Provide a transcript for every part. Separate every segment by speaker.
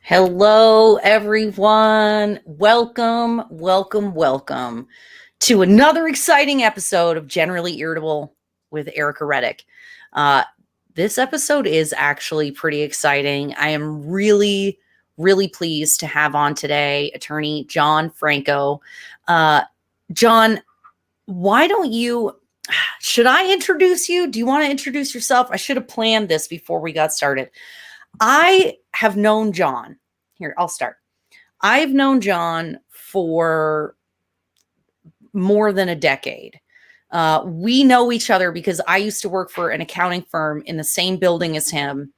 Speaker 1: Hello, everyone. Welcome to another exciting episode of Generally Irritable with Erica Reddick. This episode is actually pretty exciting. I am really pleased to have on today Attorney John Franco. John, should I introduce you? Do you want to introduce yourself? I should have planned this before we got started. I have known John. Here, I'll start. I've known John for more than a decade. We know each other because I used to work for an accounting firm in the same building as him,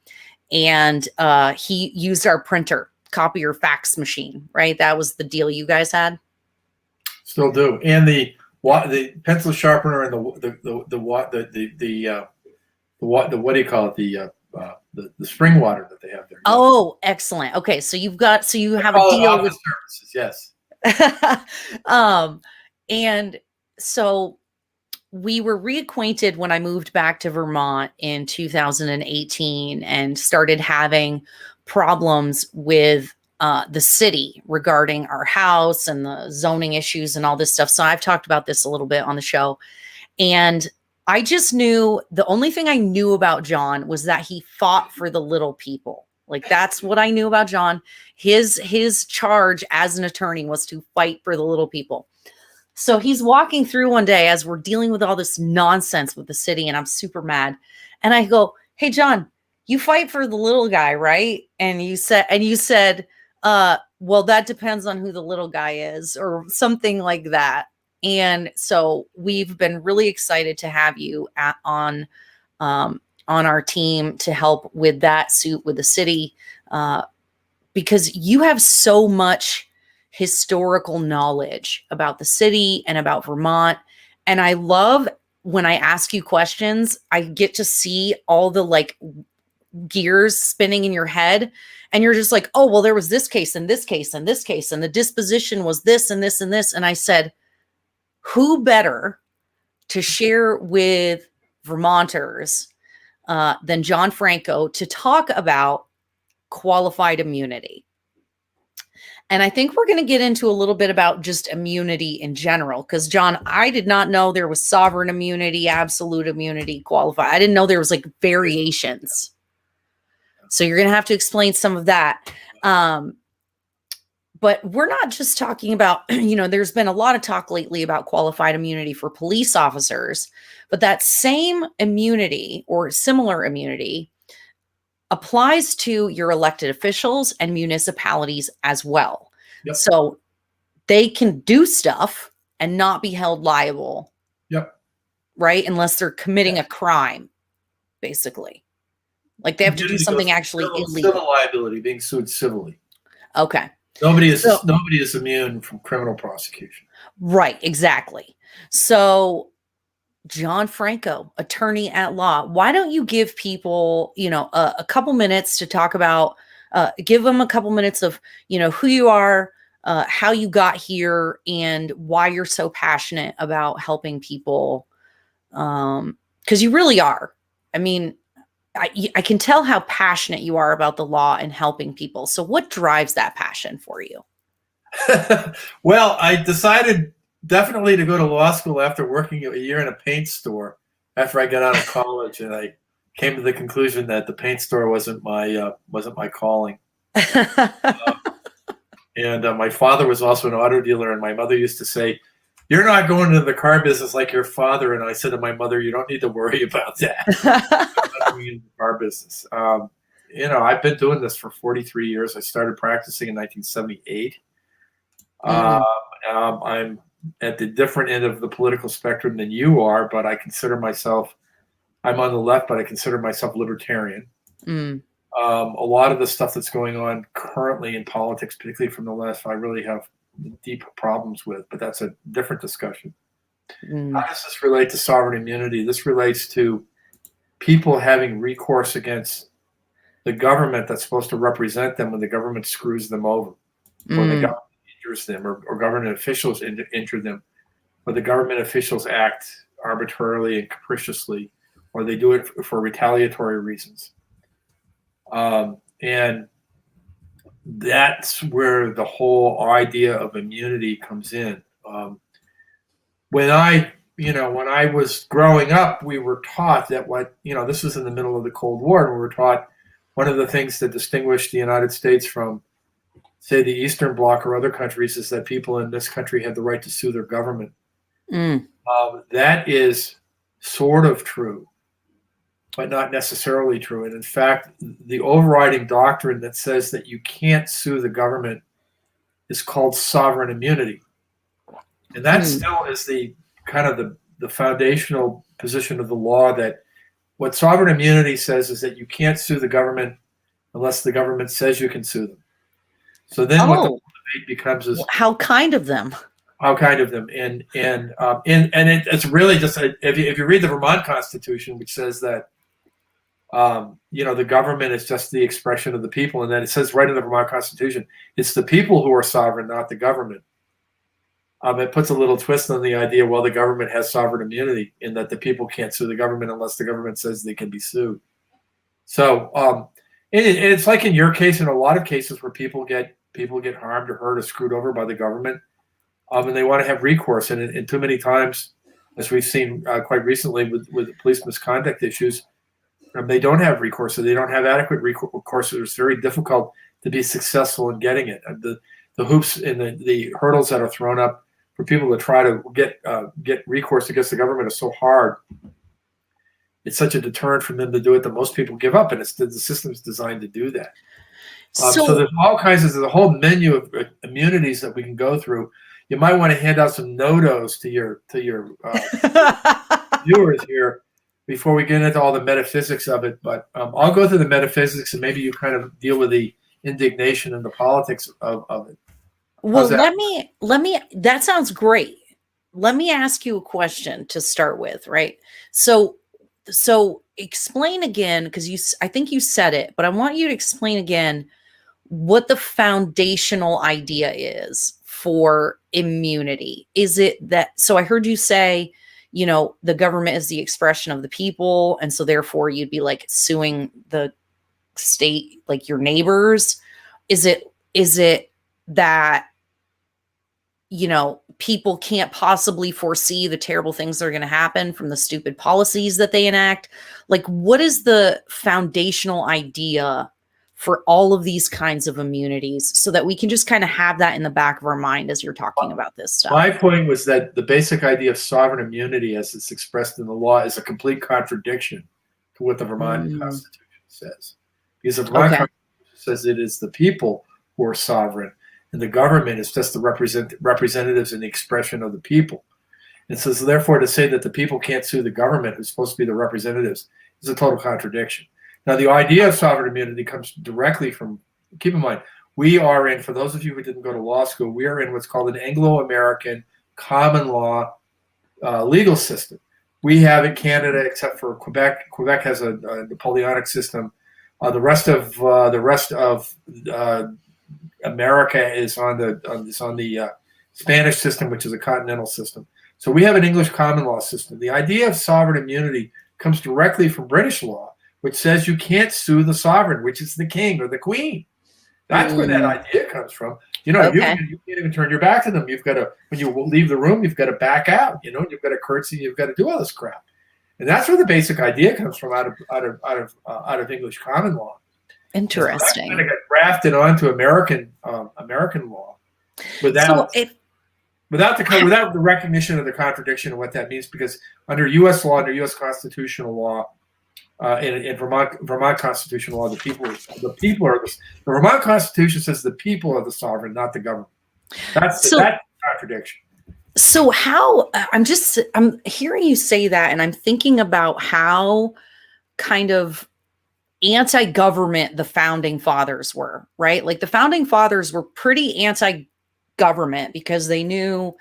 Speaker 1: and he used our printer, copier, fax machine, right? That was the deal you guys had.
Speaker 2: Still do, and the pencil sharpener and the what do you call it? The spring water that they have there.
Speaker 1: Oh, excellent. Okay, so you have a deal with
Speaker 2: services, yes.
Speaker 1: And so we were reacquainted when I moved back to Vermont in 2018 and started having problems with the city regarding our house and the zoning issues and all this stuff. So I've talked about this a little bit on the show, and I just knew the only thing I knew about John was that he fought for the little people. Like, that's what I knew about John. His charge as an attorney was to fight for the little people. So he's walking through one day as we're dealing with all this nonsense with the city, and I'm super mad. And I go, "Hey, John, you fight for the little guy, right?" And you said, well, that depends on who the little guy is, or something like that. And so we've been really excited to have you on our team to help with that suit with the city, because you have so much historical knowledge about the city and about Vermont. And I love when I ask you questions, I get to see all the gears spinning in your head. And you're just like, oh, well, there was this case and this case and this case, and the disposition was this and this and this. And I said, who better to share with Vermonters than John Franco to talk about qualified immunity? And I think we're going to get into a little bit about just immunity in general, because, John, I did not know there was sovereign immunity, absolute immunity, qualified. I didn't know there was variations. So you're going to have to explain some of that. But we're not just talking about, there's been a lot of talk lately about qualified immunity for police officers, but that same immunity or similar immunity applies to your elected officials and municipalities as well.
Speaker 2: Yep.
Speaker 1: So they can do stuff and not be held liable.
Speaker 2: Yep.
Speaker 1: Right? Unless they're committing a crime, basically. They have to do something actually illegal.
Speaker 2: Civil liability, being sued civilly.
Speaker 1: Okay.
Speaker 2: Nobody is immune from criminal prosecution.
Speaker 1: Right, exactly. So, John Franco, attorney at law, why don't you give people, a couple minutes to talk about, give them a couple minutes of, who you are, how you got here, and why you're so passionate about helping people. Because you really are. I mean, I can tell how passionate you are about the law and helping people. So what drives that passion for you?
Speaker 2: Well, I decided definitely to go to law school after working a year in a paint store after I got out of college, and I came to the conclusion that the paint store wasn't my calling. And my father was also an auto dealer, and my mother used to say, "You're not going into the car business like your father." And I said to my mother, "You don't need to worry about that." I'm not going into the car business. I've been doing this for 43 years. I started practicing in 1978. I'm at the different end of the political spectrum than you are, but I'm on the left, but I consider myself libertarian. A lot of the stuff that's going on currently in politics, particularly from the left, I really have deep problems with, but that's a different discussion. How does this relate to sovereign immunity? This relates to people having recourse against the government that's supposed to represent them when the government screws them over, or the government injures them, or government officials injure them, or the government officials act arbitrarily and capriciously, or they do it for retaliatory reasons. And that's where the whole idea of immunity comes in. When I was growing up, we were taught that this was in the middle of the Cold War, and we were taught one of the things that distinguished the United States from, say, the Eastern Bloc or other countries is that people in this country had the right to sue their government. That is sort of true, but not necessarily true. And in fact, the overriding doctrine that says that you can't sue the government is called sovereign immunity. And that still is the kind of the foundational position of the law, that what sovereign immunity says is that you can't sue the government unless the government says you can sue them. So then what the debate becomes is
Speaker 1: how kind of them.
Speaker 2: How kind of them, and it's really just if you read the Vermont Constitution, which says that the government is just the expression of the people, and then it says right in the Vermont Constitution, it's the people who are sovereign, not the government. It puts a little twist on the idea, well, the government has sovereign immunity in that the people can't sue the government unless the government says they can be sued. So it's like in your case, in a lot of cases where people get harmed or hurt or screwed over by the government, and they want to have recourse. And too many times, as we've seen quite recently with police misconduct issues, they don't have recourse, or they don't have adequate recourse. So it's very difficult to be successful in getting it. The hoops and the hurdles that are thrown up for people to try to get recourse against the government are so hard. It's such a deterrent for them to do it that most people give up, and the system's designed to do that. So there's all kinds of, there's a whole menu of immunities that we can go through. You might want to hand out some no-dos to your viewers here before we get into all the metaphysics of it. But I'll go through the metaphysics, and maybe you kind of deal with the indignation and the politics of it.
Speaker 1: Well, let me, that sounds great. Let me ask you a question to start with, right? So explain again, because I think you said it, but I want you to explain again what the foundational idea is for immunity. Is it that, so I heard you say, the government is the expression of the people, and so therefore you'd be like suing the state, like your neighbors. Is it that, people can't possibly foresee the terrible things that are going to happen from the stupid policies that they enact? Like, what is the foundational idea for all of these kinds of immunities, so that we can just kind of have that in the back of our mind as you're talking about this stuff?
Speaker 2: My point was that the basic idea of sovereign immunity, as it's expressed in the law, is a complete contradiction to what the Vermont Constitution says. Because the Vermont Constitution says it is the people who are sovereign, and the government is just the representatives and the expression of the people. And so therefore, to say that the people can't sue the government, who's supposed to be the representatives, is a total contradiction. Now, the idea of sovereign immunity comes directly from, keep in mind, we are in, for those of you who didn't go to law school, we are in what's called an Anglo-American common law legal system. We have in Canada, except for Quebec. Quebec has a Napoleonic system. The rest of America is on the Spanish system, which is a continental system. So we have an English common law system. The idea of sovereign immunity comes directly from British law, which says you can't sue the sovereign, which is the king or the queen. That's where that idea comes from. You can't even turn your back to them. You've got to, when you leave the room, you've got to back out. You've got to curtsy. You've got to do all this crap, and that's where the basic idea comes from, out of English common law.
Speaker 1: Interesting.
Speaker 2: So that kind of got grafted onto American law without the recognition of the contradiction of what that means. Because under U.S. law, under U.S. constitutional law, in Vermont constitutional law, the Vermont Constitution says the people are the sovereign, not the government. That's that contradiction.
Speaker 1: So how, I'm hearing you say that, and I'm thinking about how kind of anti-government the founding fathers were, right? Like the founding fathers were pretty anti-government because they knew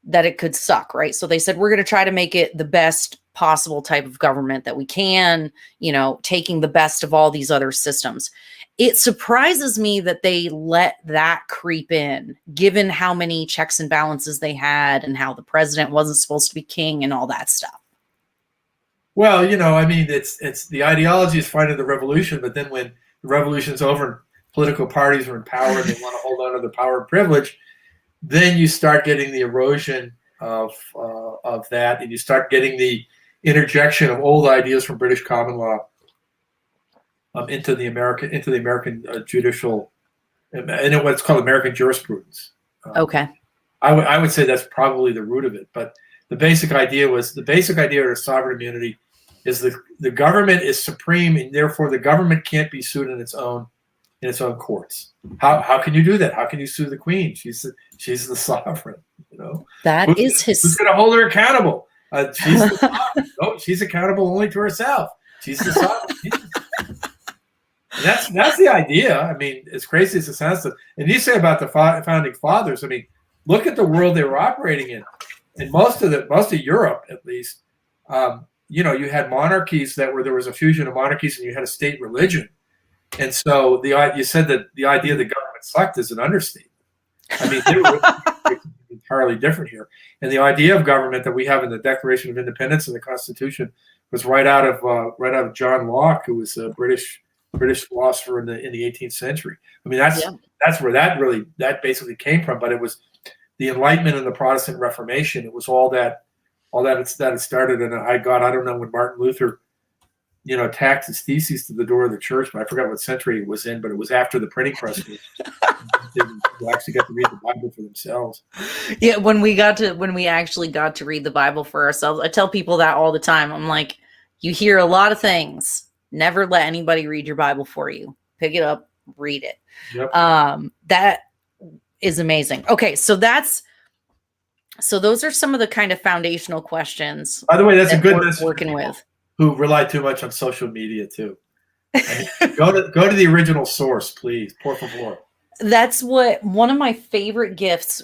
Speaker 1: that it could suck, right? So they said, we're going to try to make it the best possible type of government that we can, taking the best of all these other systems. It surprises me that they let that creep in, given how many checks and balances they had and how the president wasn't supposed to be king and all that stuff.
Speaker 2: Well, it's the ideology is fine in the revolution, but then when the revolution's over, political parties are in power and they want to hold on to the power and privilege, then you start getting the erosion of that, and you start getting the interjection of old ideas from British common law into the American judicial, and what's called American jurisprudence.
Speaker 1: Okay.
Speaker 2: I would say that's probably the root of it. But the basic idea of sovereign immunity is the government is supreme, and therefore the government can't be sued in its own courts. How can you do that? How can you sue the Queen? She's the sovereign. Who's going to hold her accountable? She's the sovereign. No, she's accountable only to herself. She's the sovereign. That's the idea. I mean, as crazy as it sounds, and you say about the founding fathers. I mean, look at the world they were operating in. In most of Europe, at least, you had monarchies there was a fusion of monarchies, and you had a state religion. And so you said that the idea that government sucked is an understatement. I mean, they were entirely different here. And the idea of government that we have in the Declaration of Independence and the Constitution was right out of John Locke, who was a British philosopher in the 18th century. I mean, that's where that basically came from. But it was the Enlightenment and the Protestant Reformation. It was all that it started. And I don't know when Martin Luther, tacked his theses to the door of the church, but I forgot what century it was in, but it was after the printing press. They actually got to read the Bible for themselves.
Speaker 1: Yeah, when we actually got to read the Bible for ourselves, I tell people that all the time. I'm like, you hear a lot of things. Never let anybody read your Bible for you. Pick it up, read it.
Speaker 2: Yep.
Speaker 1: That is amazing. Okay, so those are some of the kind of foundational questions.
Speaker 2: By the way, that's a good message
Speaker 1: working with
Speaker 2: who rely too much on social media too. Go to the original source, please. Por favor.
Speaker 1: That's what one of my favorite gifts.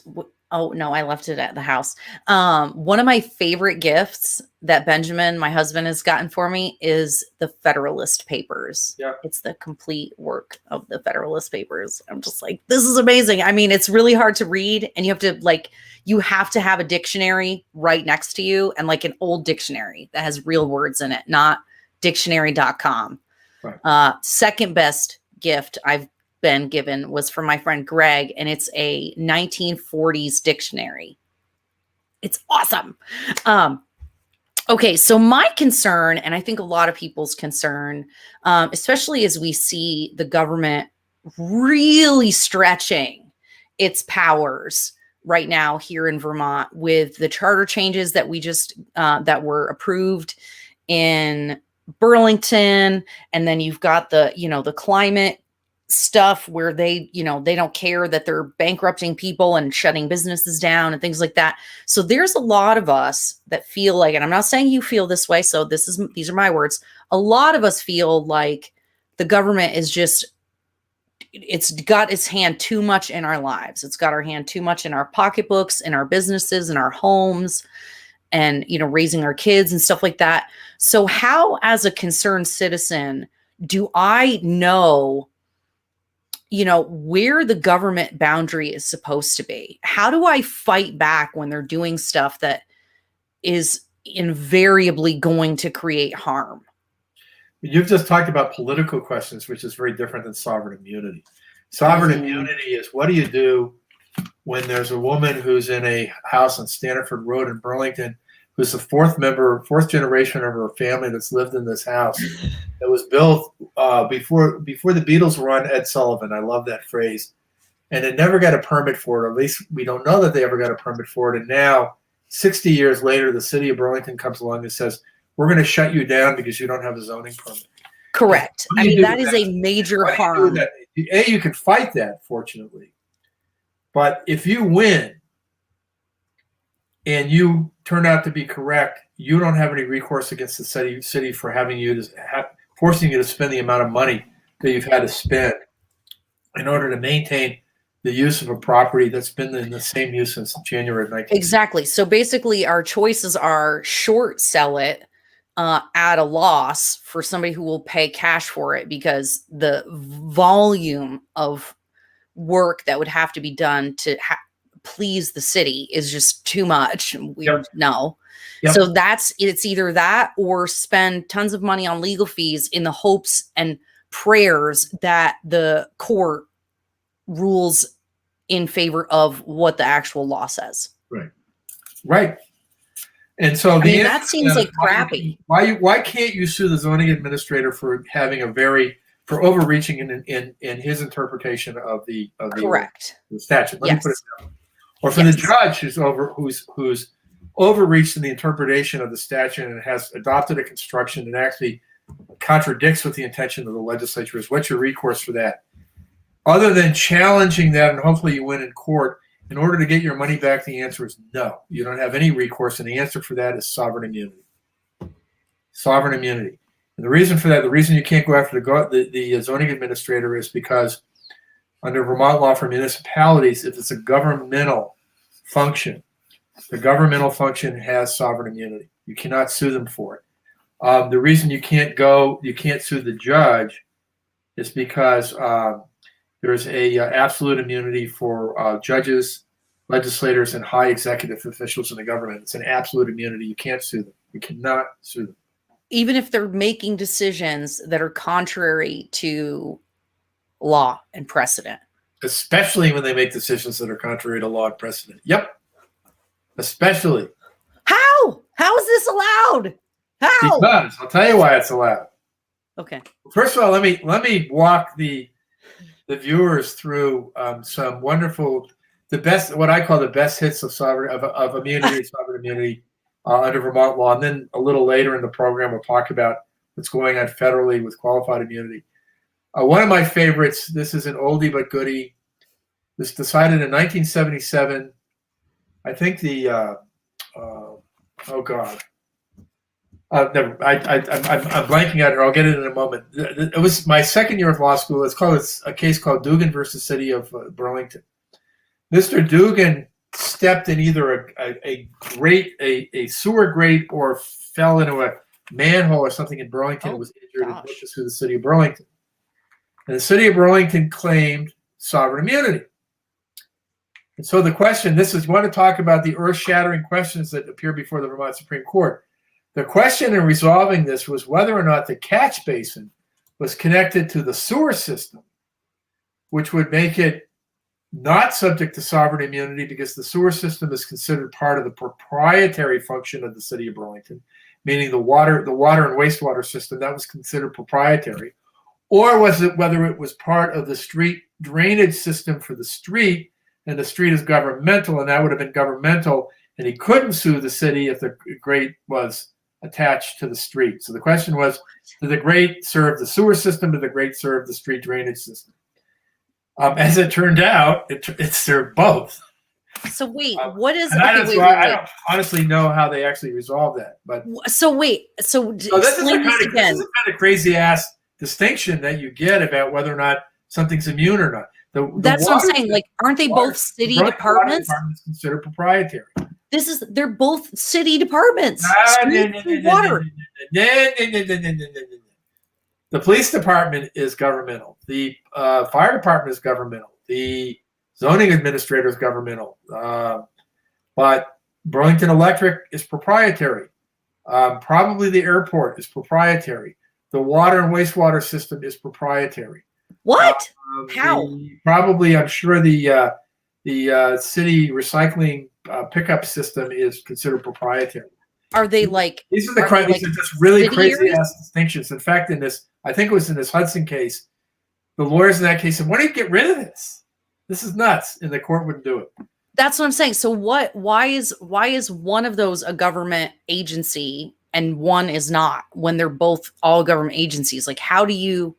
Speaker 1: Oh no, I left it at the house. One of my favorite gifts that Benjamin, my husband, has gotten for me is the Federalist Papers.
Speaker 2: Yeah.
Speaker 1: It's the complete work of the Federalist Papers. I'm just like, this is amazing. I mean, it's really hard to read, and you have to have a dictionary right next to you, and like an old dictionary that has real words in it, not dictionary.com.
Speaker 2: Right.
Speaker 1: Second best gift I've been given was from my friend Greg, and it's a 1940s dictionary. It's awesome. Okay, so my concern, and I think a lot of people's concern, especially as we see the government really stretching its powers right now here in Vermont with the charter changes that we just that were approved in Burlington, and then you've got the climate stuff where they don't care that they're bankrupting people and shutting businesses down and things like that. So there's a lot of us that feel like, and I'm not saying you feel this way, so these are my words. A lot of us feel like the government is it's got its hand too much in our lives. It's got our hand too much in our pocketbooks, in our businesses, in our homes, and raising our kids and stuff like that. So how, as a concerned citizen, do I know where the government boundary is supposed to be? How do I fight back when they're doing stuff that is invariably going to create harm?
Speaker 2: You've just talked about political questions, which is very different than sovereign immunity. Sovereign immunity is, what do you do when there's a woman who's in a house on Stanford Road in Burlington, who's the fourth generation of her family that's lived in this house that was built before the Beatles were on Ed Sullivan. I love that phrase. And it never got a permit for it. At least we don't know that they ever got a permit for it. And now, 60 years later, the city of Burlington comes along and says, we're going to shut you down because you don't have a zoning permit.
Speaker 1: Correct. I mean, that is a major harm.
Speaker 2: You can fight that, fortunately. But if you win and you turn out to be correct, you don't have any recourse against the city for forcing you to spend the amount of money that you've had to spend in order to maintain the use of a property that's been in the same use since January of 1960.
Speaker 1: Exactly. So basically our choices are short sell it at a loss for somebody who will pay cash for it, because the volume of work that would have to be done to please the city is just too much. No. Yep. So it's either that or spend tons of money on legal fees in the hopes and prayers that the court rules in favor of what the actual law says.
Speaker 2: Right. Right. And so
Speaker 1: that seems like crappy.
Speaker 2: Why can't you sue the zoning administrator for having for overreaching in his interpretation of the
Speaker 1: correct
Speaker 2: the statute? Let me put it that way. Or for
Speaker 1: yes.
Speaker 2: the judge who's overreached in the interpretation of the statute and has adopted a construction that actually contradicts with the intention of the legislature. What's your recourse for that? Other than challenging that, and hopefully you win in court, in order to get your money back, the answer is no. You don't have any recourse, and the answer for that is sovereign immunity. Sovereign immunity. And the reason for that, the reason you can't go after the zoning administrator is because under Vermont law for municipalities, if it's a governmental function, the governmental function has sovereign immunity. You cannot sue them for it. The reason you can't sue the judge is because there's a absolute immunity for judges, legislators, and high executive officials in the government. It's an absolute immunity. You can't sue them. You cannot sue them.
Speaker 1: Even if they're making decisions that are contrary to law and precedent.
Speaker 2: Especially when they make decisions that are contrary to law and precedent. Yep. Especially.
Speaker 1: How? How is this allowed? How?
Speaker 2: Because I'll tell you why it's allowed.
Speaker 1: Okay.
Speaker 2: First of all, let me walk the viewers through some wonderful, what I call the best hits of immunity, sovereign immunity under Vermont law, and then a little later in the program we'll talk about what's going on federally with qualified immunity. One of my favorites. This is an oldie but goodie. This decided in 1977. I think I'm blanking out here. I'll get it in a moment. It was my second year of law school. It's a case called Dugan versus City of Burlington. Mr. Dugan stepped in either a sewer grate or fell into a manhole or something in Burlington and was injured and pushed through the city of Burlington. And the city of Burlington claimed sovereign immunity. And so the question, you want to talk about the earth-shattering questions that appear before the Vermont Supreme Court. The question in resolving this was whether or not the catch basin was connected to the sewer system, which would make it not subject to sovereign immunity because the sewer system is considered part of the proprietary function of the city of Burlington, meaning the water and wastewater system, that was considered proprietary. Or was it whether it was part of the street drainage system for the street, and the street is governmental, and that would have been governmental, and he couldn't sue the city if the grate was attached to the street. So the question was, did the grate serve the sewer system? Did the grate serve the street drainage system? As it turned out, it served both.
Speaker 1: So wait, what is?
Speaker 2: I don't honestly know how they actually resolved that. But
Speaker 1: so wait, this is the kind
Speaker 2: of crazy ass distinction that you get about whether or not something's immune or not.
Speaker 1: That's what I'm saying. Like, aren't they both city departments?
Speaker 2: Departments considered proprietary.
Speaker 1: They're both city departments. Water.
Speaker 2: The police department is governmental. The fire department is governmental. The zoning administrator is governmental. But Burlington Electric is proprietary. Probably the airport is proprietary. The water and wastewater system is proprietary.
Speaker 1: What? How?
Speaker 2: I'm sure the city recycling pickup system is considered proprietary.
Speaker 1: Are they like?
Speaker 2: These are just really crazy ass distinctions. In fact, I think it was in this Hudson case, the lawyers in that case said, "Why don't you get rid of this? This is nuts," and the court wouldn't do it.
Speaker 1: That's what I'm saying. So what? Why is one of those a government agency and one is not when they're both all government agencies? Like, how do you?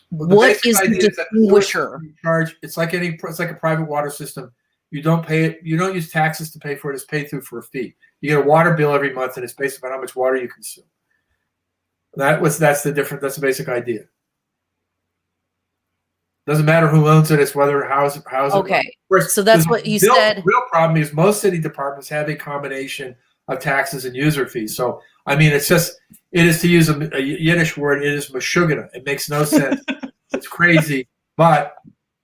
Speaker 1: What is the distinguisher?
Speaker 2: It's like a private water system. You don't pay it. You don't use taxes to pay for it. It's paid through for a fee. You get a water bill every month, and it's based upon how much water you consume. That's the basic idea. Doesn't matter who owns it. It's whether how's it.
Speaker 1: Okay. So that's what you said.
Speaker 2: The real problem is most city departments have a combination of taxes and user fees. So I mean, it is, to use a Yiddish word, it is mashugana. It makes no sense. It's crazy. But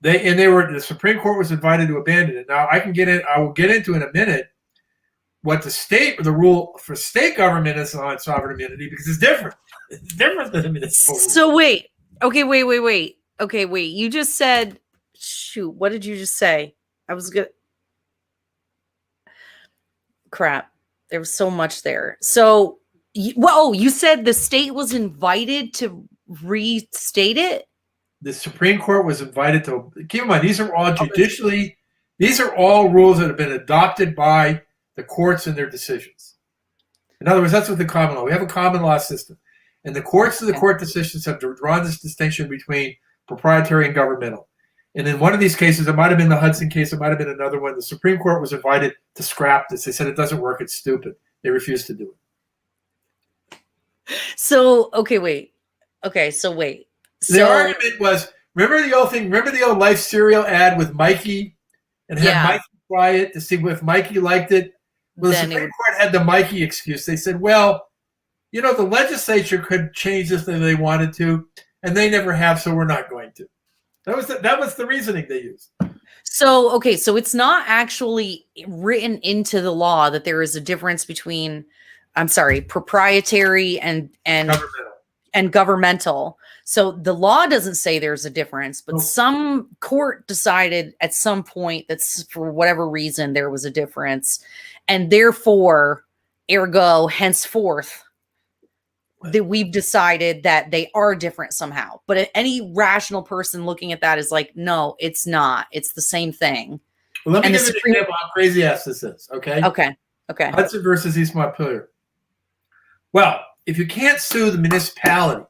Speaker 2: the Supreme Court was invited to abandon it. Now I will get into in a minute what the rule for state government is on sovereign immunity, because it's different. It's different than the municipal rule.
Speaker 1: So wait, Okay, wait. Okay, wait. You just said, shoot, what did you just say? I was good. Crap. There was so much there. So, you said the state was invited to restate it?
Speaker 2: The Supreme Court was invited to, keep in mind, these are all
Speaker 1: Oh,
Speaker 2: judicially, these are all rules that have been adopted by the courts in their decisions. In other words, that's what the common law. We have a common law system. And the courts of the court decisions have drawn this distinction between proprietary and governmental. And in one of these cases, it might have been the Hudson case, it might have been another one. The Supreme Court was invited to scrap this. They said it doesn't work, it's stupid. They refused to do it.
Speaker 1: So, okay, wait. Okay, so wait.
Speaker 2: The argument was, remember the old thing, remember the old Life cereal ad with Mikey? And had Mikey try it to see if Mikey liked it? Well, the Supreme Court had the Mikey excuse. They said, well, you know, the legislature could change this if they wanted to, and they never have, so we're not going to. That was the reasoning they used.
Speaker 1: So, okay, so it's not actually written into the law that there is a difference between, I'm sorry, proprietary and governmental. So the law doesn't say there's a difference, but some court decided at some point that for whatever reason there was a difference, and therefore, ergo, henceforth, that we've decided that they are different somehow. But any rational person looking at that is like, no, it's not. It's the same thing.
Speaker 2: Well, let me give you an example how crazy ass this is, okay?
Speaker 1: Okay.
Speaker 2: Hudson versus East Montpelier. Well, if you can't sue the municipality,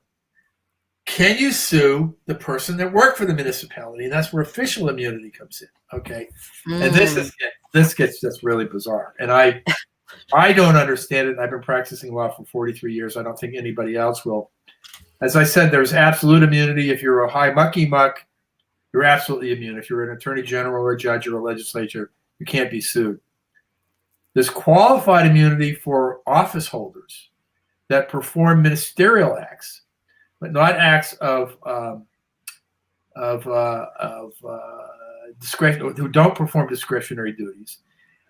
Speaker 2: can you sue the person that worked for the municipality? And that's where official immunity comes in, okay? And this gets just really bizarre. And I don't understand it. And I've been practicing law for 43 years. I don't think anybody else will. As I said, there's absolute immunity. If you're a high mucky muck, you're absolutely immune. If you're an attorney general or a judge or a legislature, you can't be sued. There's qualified immunity for office holders that perform ministerial acts, but not acts of discretion, who don't perform discretionary duties.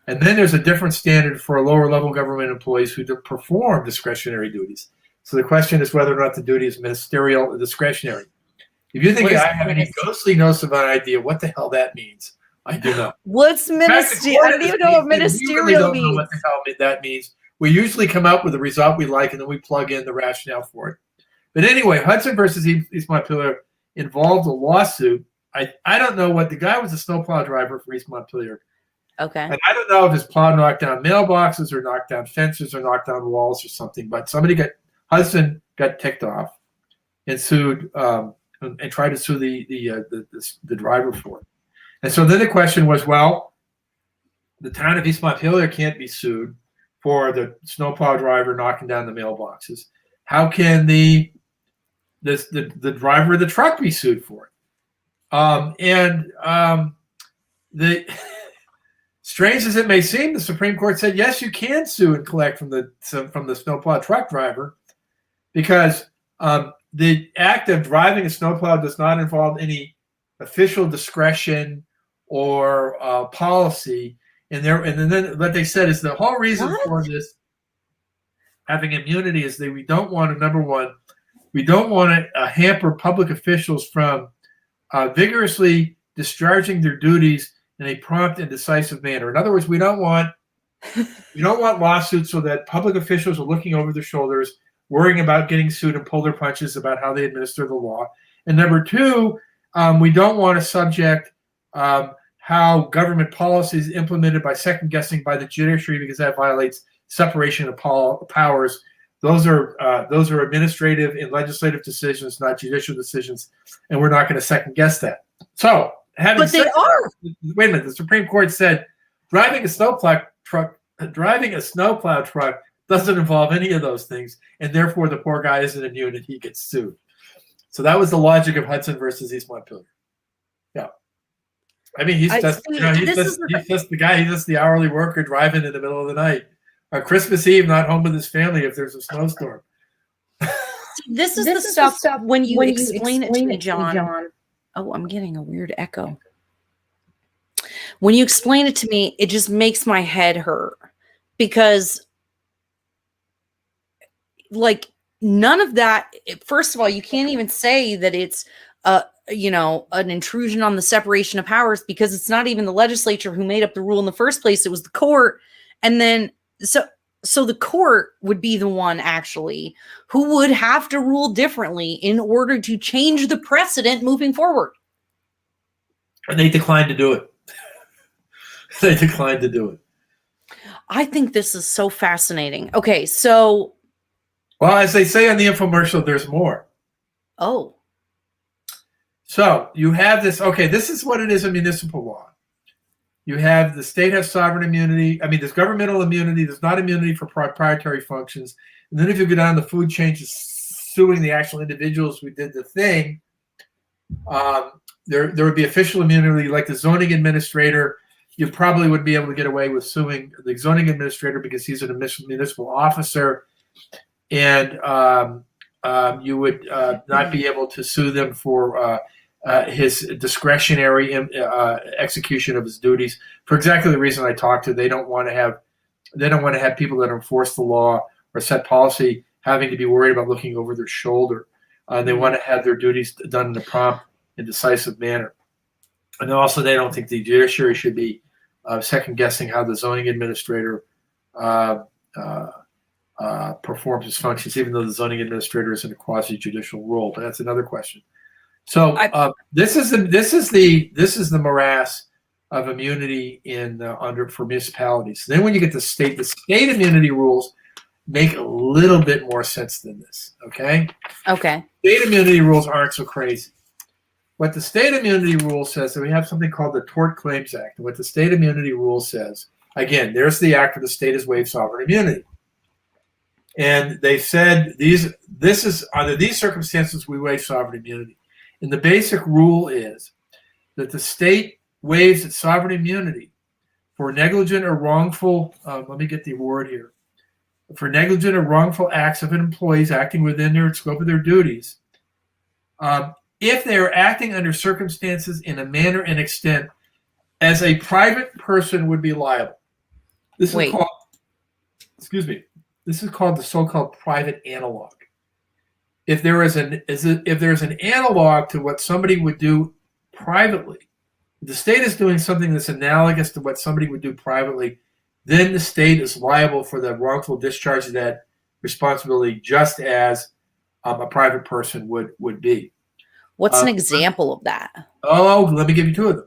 Speaker 2: And then there's a different standard for lower level government employees who perform discretionary duties. So the question is whether or not the duty is ministerial or discretionary. If you think I have any ghostly notion of an idea what the hell that means, I do not.
Speaker 1: What's ministerial? I don't even know what ministerial means.
Speaker 2: Know what the hell that means. We usually come up with a result we like, and then we plug in the rationale for it. But anyway, Hudson versus East Montpelier involved a lawsuit. I don't know what the guy was, a snowplow driver for East Montpelier.
Speaker 1: Okay.
Speaker 2: And I don't know if his plow knocked down mailboxes or knocked down fences or knocked down walls or something, but Hudson got ticked off and sued and tried to sue the driver for it. And so then the question was, well, the town of East Montpelier can't be sued for the snowplow driver knocking down the mailboxes. How can the driver of the truck be sued for it? The strange as it may seem, the Supreme Court said yes, you can sue and collect from the snowplow truck driver, because the act of driving a snowplow does not involve any official discretion or policy. And then what they said is the whole reason for this having immunity is that we don't want to, number one, we don't want to hamper public officials from vigorously discharging their duties in a prompt and decisive manner. In other words, we don't want lawsuits so that public officials are looking over their shoulders, worrying about getting sued and pull their punches about how they administer the law. And number two, we don't want to subject how government policy is implemented by second guessing by the judiciary, because that violates separation of powers. Those are administrative and legislative decisions, not judicial decisions, and we're not going to second guess that. So, wait a minute. The Supreme Court said driving a snowplow truck doesn't involve any of those things, and therefore the poor guy isn't immune and he gets sued. So that was the logic of Hudson versus East Montpelier. Yeah, I mean he's just the guy. He's just the hourly worker driving in the middle of the night on Christmas Eve, not home with his family if there's a snowstorm.
Speaker 1: This is the stuff when you explain it to me, John. Oh, I'm getting a weird echo. When you explain it to me, it just makes my head hurt, because like none of that. First of all, you can't even say that it's an intrusion on the separation of powers, because it's not even the legislature who made up the rule in the first place. It was the court. And then so the court would be the one actually who would have to rule differently in order to change the precedent moving forward.
Speaker 2: And they declined to do it. They declined to do it.
Speaker 1: I think this is so fascinating. Okay, so.
Speaker 2: Well, as they say on the infomercial, there's more.
Speaker 1: Oh.
Speaker 2: So you have this. Okay, this is what it is in municipal law. You have the state has sovereign immunity. I mean, there's governmental immunity. There's not immunity for proprietary functions. And then if you go down the food chain to suing the actual individuals who did the thing, there would be official immunity, like the zoning administrator. You probably would be able to get away with suing the zoning administrator because he's a municipal officer, and you would not be able to sue them for his discretionary execution of his duties for exactly the reason I talked to. They don't want to have people that enforce the law or set policy having to be worried about looking over their shoulder. They want to have their duties done in a prompt and decisive manner. And also, they don't think the judiciary should be second guessing how the zoning administrator performs his functions, even though the zoning administrator is in a quasi-judicial role. But that's another question. So this is the morass of immunity for municipalities. Then when you get the state immunity rules make a little bit more sense than this. Okay. State immunity rules aren't so crazy. What the state immunity rule says, that we have something called the Tort Claims Act. And what the state immunity rule says, again, there's the act where the state has waived sovereign immunity. And they said this is under these circumstances we waive sovereign immunity. And the basic rule is that the state waives its sovereign immunity for negligent or wrongful, let me get the word here, for negligent or wrongful acts of an employees acting within their scope of their duties, if they are acting under circumstances in a manner and extent as a private person would be liable. This is called, this is called the so-called private analog. If there's an analog to what somebody would do privately, if the state is doing something that's analogous to what somebody would do privately, then the state is liable for the wrongful discharge of that responsibility, just as a private person would be.
Speaker 1: What's an example of that?
Speaker 2: Oh, let me give you two of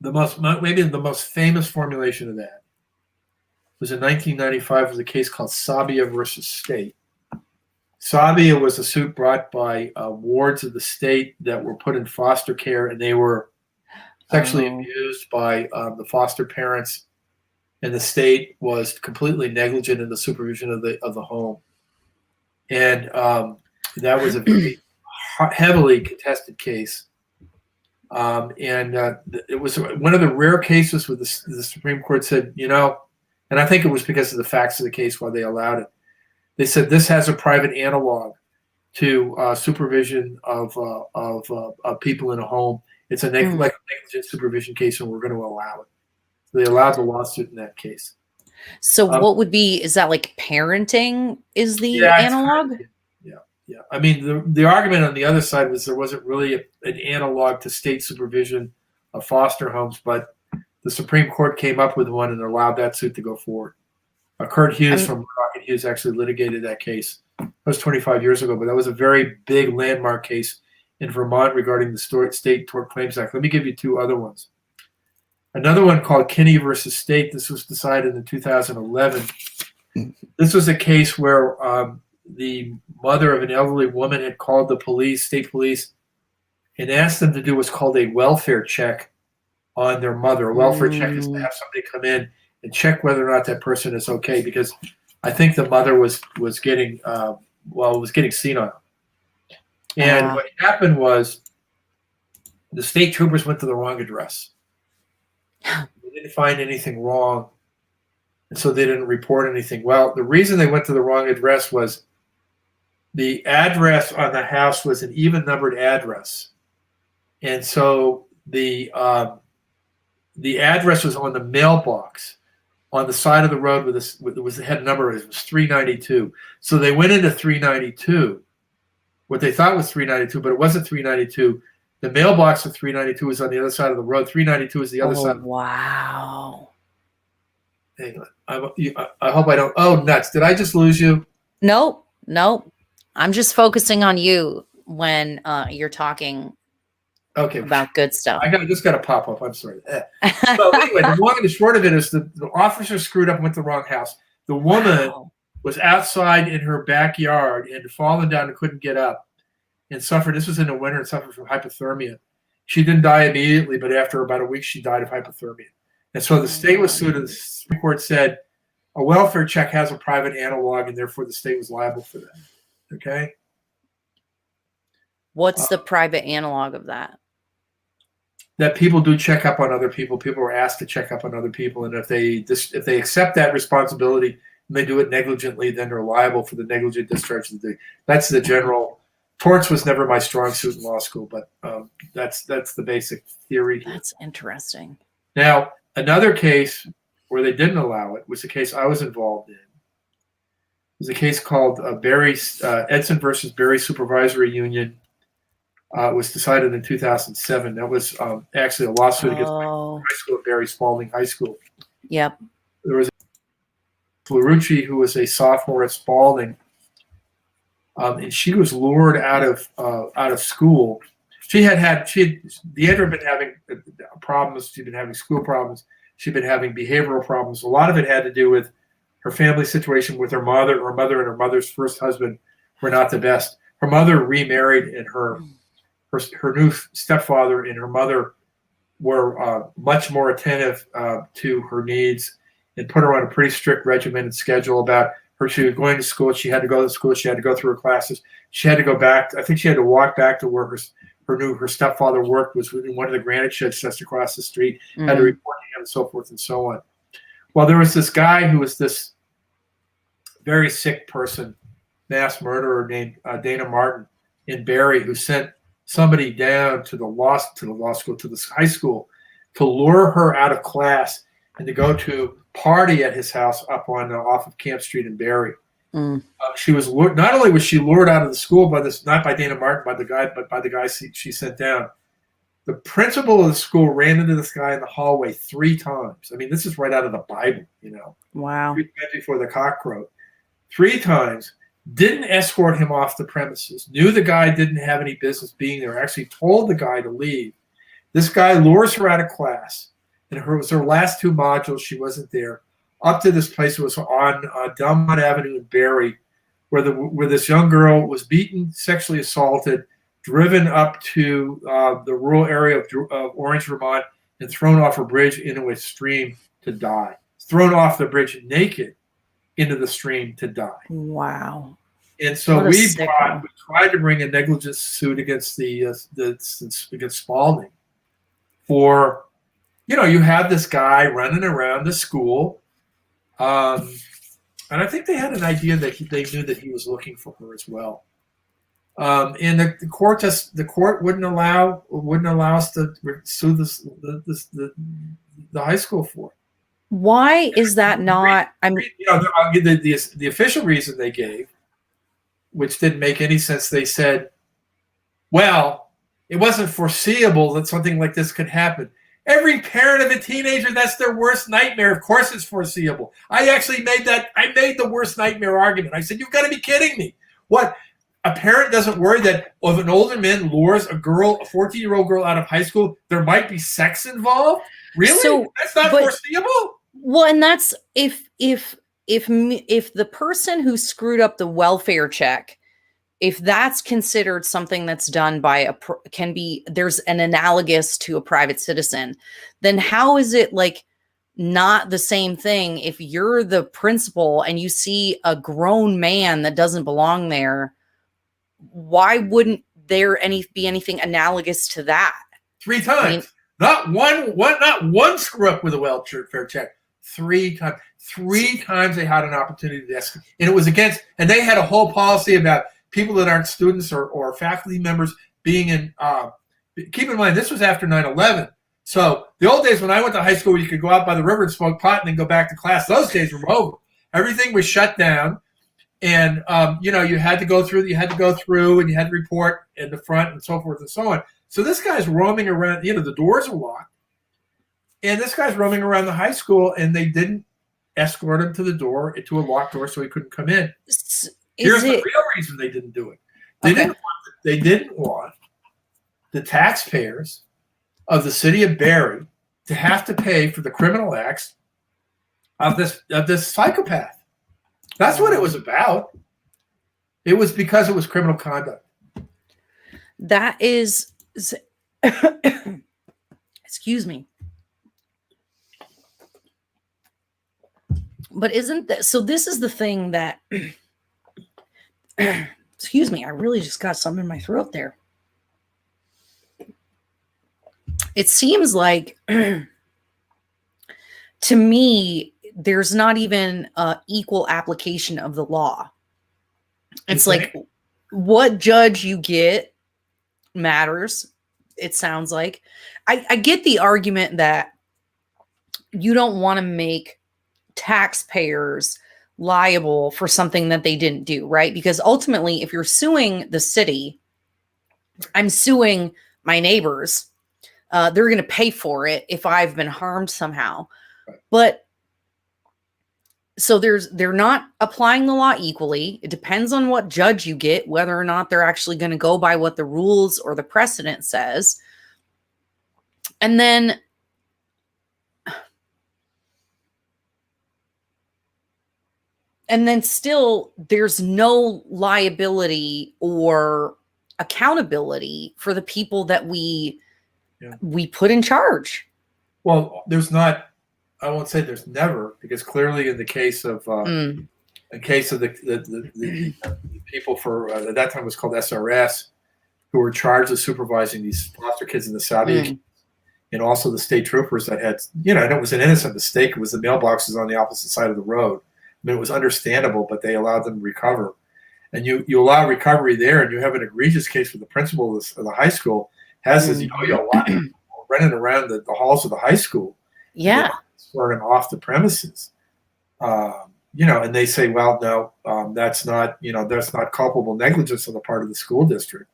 Speaker 2: them. Maybe the most famous formulation of that was in 1995. Was a case called Sabia versus State. Sabia was a suit brought by wards of the state that were put in foster care, and they were sexually abused by the foster parents, and the state was completely negligent in the supervision of the home. And that was a very heavily contested case. It was one of the rare cases where the Supreme Court said, and I think it was because of the facts of the case why they allowed it. They said this has a private analog to supervision of people in a home. It's like a negligent supervision case, and we're going to allow it. So they allowed the lawsuit in that case.
Speaker 1: So what would be, is that like parenting is the analog?
Speaker 2: Yeah. I mean, the argument on the other side was there wasn't really an analog to state supervision of foster homes, but the Supreme Court came up with one and allowed that suit to go forward. Kurt Hughes from Crockett Hughes actually litigated that case. That was 25 years ago, but that was a very big landmark case in Vermont regarding the State Tort Claims Act. Let me give you two other ones. Another one called Kinney versus State. This was decided in 2011. This was a case where the mother of an elderly woman had called the police, state police, and asked them to do what's called a welfare check on their mother. A welfare check is to have somebody come in and check whether or not that person is okay, because I think the mother was getting senile. And what happened was the state troopers went to the wrong address. They didn't find anything wrong, and so they didn't report anything. Well, the reason they went to the wrong address was the address on the house was an even numbered address, and so the address was on the mailbox on the side of the road with this, it was the head number, it was 392. So they went into 392, what they thought was 392, but it wasn't 392. The mailbox of 392 was on the other side of the road. 392 is the other side.
Speaker 1: Wow.
Speaker 2: Hang on. I hope I don't. Oh, nuts. Did I just lose you?
Speaker 1: Nope. I'm just focusing on you when you're talking about good stuff.
Speaker 2: I just got to pop up. I'm sorry. So anyway, the long and the short of it is the officer screwed up and went to the wrong house. The woman was outside in her backyard and had fallen down and couldn't get up and suffered. This was in the winter and suffered from hypothermia. She didn't die immediately, but after about a week, she died of hypothermia. And so the state was sued, and the Supreme Court said a welfare check has a private analog, and therefore the state was liable for that. Okay?
Speaker 1: What's the private analog of that?
Speaker 2: That people do check up on other people. People are asked to check up on other people, and if they accept that responsibility and they do it negligently, then they're liable for the negligent discharge of the duty. That's the general. Torts was never my strong suit in law school, but that's the basic theory.
Speaker 1: That's interesting.
Speaker 2: Now, another case where they didn't allow it was a case I was involved in. It was a case called Edson versus Berry Supervisory Union. It was decided in 2007. That was actually a lawsuit against my high school, Barry Spalding High School.
Speaker 1: Yep.
Speaker 2: There was Flarucci, who was a sophomore at Spalding, and she was lured out of school. Deandra had been having problems. She'd been having school problems. She'd been having behavioral problems. A lot of it had to do with her family situation with her mother. Her mother and her mother's first husband were not the best. Her mother remarried, and her new stepfather and her mother were much more attentive to her needs and put her on a pretty strict regimented schedule about her. She was going to school. She had to go to school. She had to go through her classes. She had to go back. I think she had to walk back to where her stepfather worked, was in one of the granite sheds just across the street, had to report to him and so forth and so on. Well, there was this guy who was this very sick person, mass murderer named Dana Martin in Barry, who sent somebody down to the high school to lure her out of class and to go to party at his house up on off of Camp Street in Barry. She was not only was she lured out of the school not by Dana Martin, but by the guy she sent down. The principal of the school ran into this guy in the hallway 3 times. I mean, this is right out of the Bible, Wow. 3 times before the cock crowed. 3 times. Didn't escort him off the premises. Knew the guy didn't have any business being there. Actually told the guy to leave. This guy lures her out of class. And it was her last 2 modules. She wasn't there. Up to this place. It was on Delmont Avenue in Barry, where this young girl was beaten, sexually assaulted, driven up to the rural area of Orange, Vermont, and thrown off a bridge into a stream to die. Thrown off the bridge naked into the stream to die. Wow. And so we tried to bring a negligence suit against against Spalding for, you have this guy running around the school. And I think they had an idea that they knew that he was looking for her as well. And the court wouldn't allow us to sue the high school for it.
Speaker 1: Why is that not?
Speaker 2: The official reason they gave, which didn't make any sense, they said, well, it wasn't foreseeable that something like this could happen. Every parent of a teenager, that's their worst nightmare. Of course it's foreseeable. I actually made the worst nightmare argument. I said, you've got to be kidding me. What? A parent doesn't worry that if an older man lures a 14-year-old girl out of high school, there might be sex involved? Really? So, that's not foreseeable?
Speaker 1: Well, and that's if the person who screwed up the welfare check, if that's considered something that's done by there's an analogous to a private citizen, then how is it not the same thing if you're the principal and you see a grown man that doesn't belong there? Why wouldn't there be anything analogous to that?
Speaker 2: 3 times. Not one screw up with a welfare check. 3 times. 3 times they had an opportunity to escalate. And it was and they had a whole policy about people that aren't students or faculty members being in, keep in mind, this was after 9/11. So the old days when I went to high school, you could go out by the river and smoke pot and then go back to class. Those days were over. Everything was shut down, and you had to go through. You had to go through, and you had to report in the front and so forth and so on. So this guy's roaming around. The doors are locked, and this guy's roaming around the high school, and they didn't escort him to the door, to a locked door, so he couldn't come in. Here's the real reason they didn't do it. They didn't want the taxpayers of the city of Barrie to have to pay for the criminal acts of this psychopath. That's what it was about. It was because it was criminal conduct.
Speaker 1: That is, excuse me. But isn't that, so this is the thing that, excuse me, I really just got something in my throat there. It seems like, to me, there's not even equal application of the law. It's like what judge you get matters, it sounds like. I get the argument that you don't want to make taxpayers liable for something that they didn't do, right? Because ultimately, if you're suing the city, I'm suing my neighbors. They're going to pay for it if I've been harmed somehow. But so they're not applying the law equally. It depends on what judge you get, whether or not they're actually going to go by what the rules or the precedent says. And then still there's no liability or accountability for the people that we put in charge.
Speaker 2: Well, there's not, I won't say there's never, because clearly in the case of the people for at that time it was called SRS, who were charged with supervising these foster kids in the Sabia, and also the state troopers that had, and it was an innocent mistake. It was the mailboxes on the opposite side of the road. I mean, it was understandable, but they allowed them to recover. And you allow recovery there, and you have an egregious case where the principal of the high school has this yo-yo running around the halls of the high school.
Speaker 1: Yeah.
Speaker 2: Swearing off the premises. And they say, well, no, that's not culpable negligence on the part of the school district,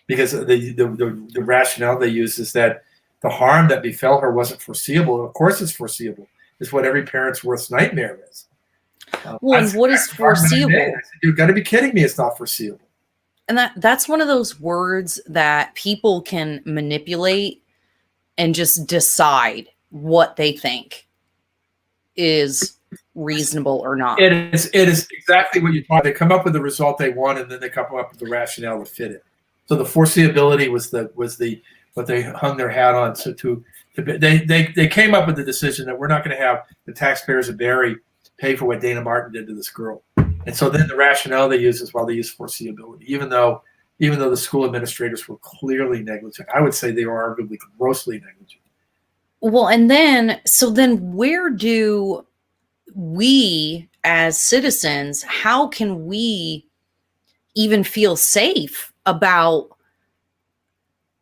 Speaker 2: because the rationale they use is that the harm that befell her wasn't foreseeable. Of course it's foreseeable. It's what every parent's worst nightmare is.
Speaker 1: Well, what is foreseeable?
Speaker 2: I said, you've got to be kidding me. It's not foreseeable.
Speaker 1: And that's one of those words that people can manipulate and just decide what they think is reasonable or not.
Speaker 2: It is exactly what you thought. They come up with the result they want, and then they come up with the rationale to fit it. So the foreseeability was what they hung their hat on. So they came up with the decision that we're not going to have the taxpayers of Barrie pay for what Dana Martin did to this girl. And so then the rationale they use is, well, they use foreseeability, even though the school administrators were clearly negligent. I would say they were arguably grossly negligent.
Speaker 1: Well, and then where do we as citizens, how can we even feel safe about,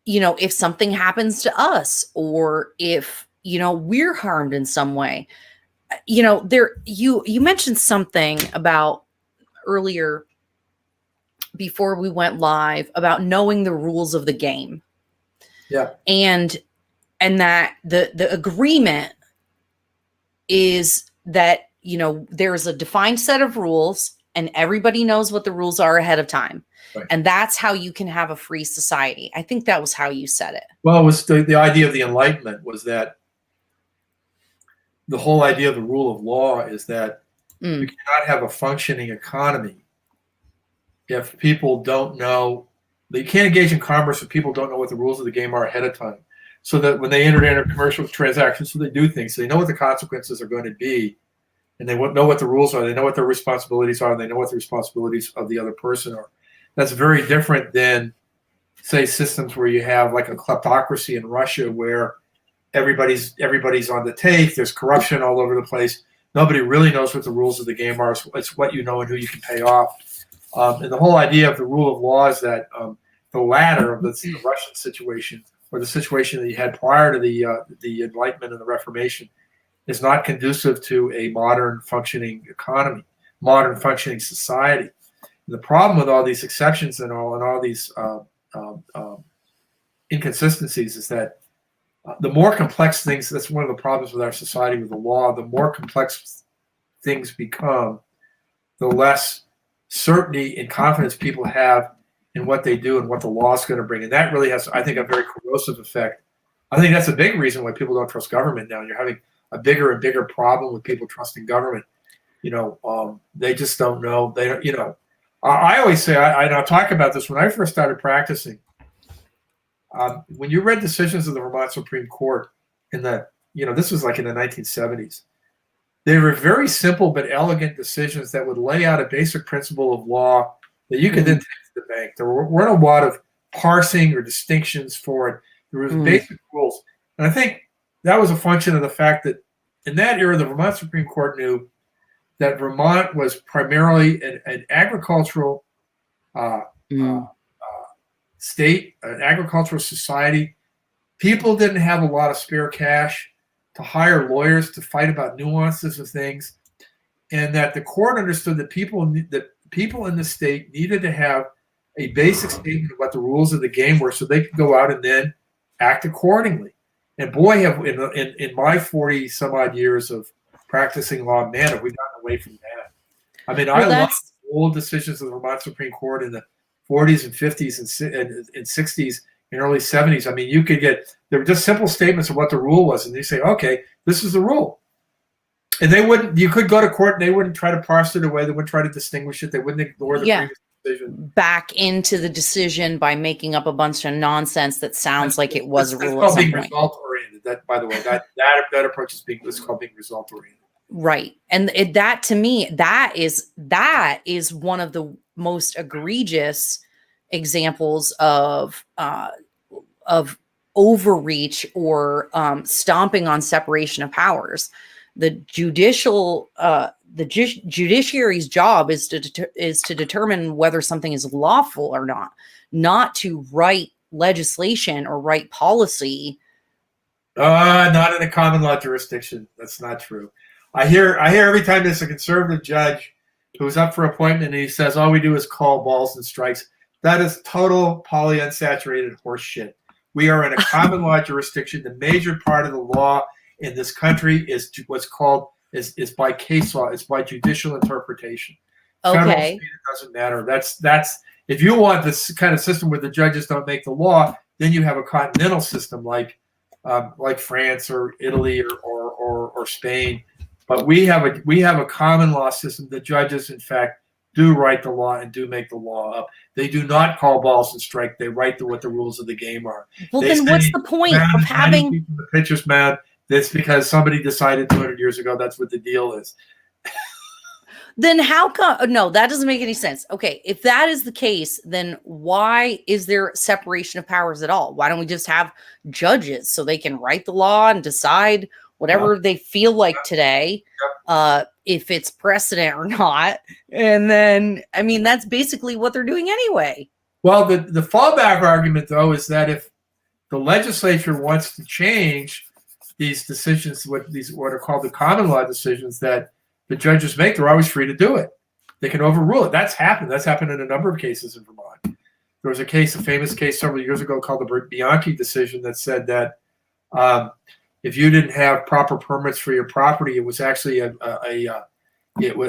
Speaker 1: if something happens to us, or if, we're harmed in some way? You mentioned something about earlier before we went live about knowing the rules of the game.
Speaker 2: Yeah.
Speaker 1: And that the agreement is that, there's a defined set of rules and everybody knows what the rules are ahead of time. Right. And that's how you can have a free society. I think that was how you said it. Well,
Speaker 2: it was the idea of the Enlightenment was that the whole idea of the rule of law is that you cannot have a functioning economy if people don't know. You can't engage in commerce if people don't know what the rules of the game are ahead of time. So that when they enter into commercial transactions, so they do things, so they know what the consequences are going to be, and they know what the rules are, they know what their responsibilities are, and they know what the responsibilities of the other person are. That's very different than, say, systems where you have like a kleptocracy in Russia where everybody's on the take, there's corruption all over the place. Nobody really knows what the rules of the game are. It's what you know and who you can pay off. And the whole idea of the rule of law is that the latter of the Russian situation or the situation that you had prior to the Enlightenment and the Reformation is not conducive to a modern functioning economy, modern functioning society. And the problem with all these exceptions and all these inconsistencies is that the more complex things, that's one of the problems with our society with the law, the more complex things become, the less certainty and confidence people have in what they do and what the law is going to bring. And that really has, I think, a very corrosive effect. I think that's a big reason why people don't trust government now. You're having a bigger and bigger problem with people trusting government. They just don't know. They don't, I always say, I'll talk about this when I first started practicing. When you read decisions of the Vermont Supreme Court this was like in the 1970s, they were very simple but elegant decisions that would lay out a basic principle of law that you could then take to the bank. There weren't a lot of parsing or distinctions for it. There was basic rules. And I think that was a function of the fact that in that era, the Vermont Supreme Court knew that Vermont was primarily an agricultural state, an agricultural society. People didn't have a lot of spare cash to hire lawyers to fight about nuances of things, and that the court understood that people in the state needed to have a basic statement of what the rules of the game were so they could go out and then act accordingly. And boy, have in my 40 some odd years of practicing law, man, have we gotten away from that. I mean, I love old decisions of the Vermont Supreme Court in the 40s and 50s and 60s and early 70s. I mean, there were just simple statements of what the rule was, and they say, okay, this is the rule. And you could go to court and they wouldn't try to parse it away. They wouldn't try to distinguish it. They wouldn't ignore the previous decision.
Speaker 1: Back into the decision by making up a bunch of nonsense that sounds like it was a rule.
Speaker 2: That's called being result-oriented. That, by the way, that approach is called being result-oriented. Right.
Speaker 1: And that, to me, that is one of the most egregious examples of overreach or stomping on separation of powers. The judiciary's job is to determine whether something is lawful or not to write legislation or write policy.
Speaker 2: Not in a common law jurisdiction. That's not true. I hear every time there's a conservative judge who's up for appointment and he says, all we do is call balls and strikes. That is total polyunsaturated horse shit. We are in a common law jurisdiction. The major part of the law in this country is what's called is by case law. It's by judicial interpretation. Federal, state, it doesn't matter. That's if you want this kind of system where the judges don't make the law, then you have a continental system like France or Italy or Spain. But we have a common law system. The judges, in fact, do write the law and do make the law up. They do not call balls and strike. They write what the rules of the game are.
Speaker 1: Well, then what's the point of having
Speaker 2: the pitcher's mound? That's because somebody decided 200 years ago that's what the deal is.
Speaker 1: Then how come? No, that doesn't make any sense. Okay, if that is the case, then why is there separation of powers at all? Why don't we just have judges so they can write the law and decide whatever they feel like today, if it's precedent or not? And then, I mean, that's basically what they're doing anyway.
Speaker 2: Well, the fallback argument, though, is that if the legislature wants to change these decisions, what are called the common law decisions that the judges make, they're always free to do it. They can overrule it. That's happened. That's happened in a number of cases in Vermont. There was a famous case several years ago called the Bianchi Decision that said that if you didn't have proper permits for your property, it was actually it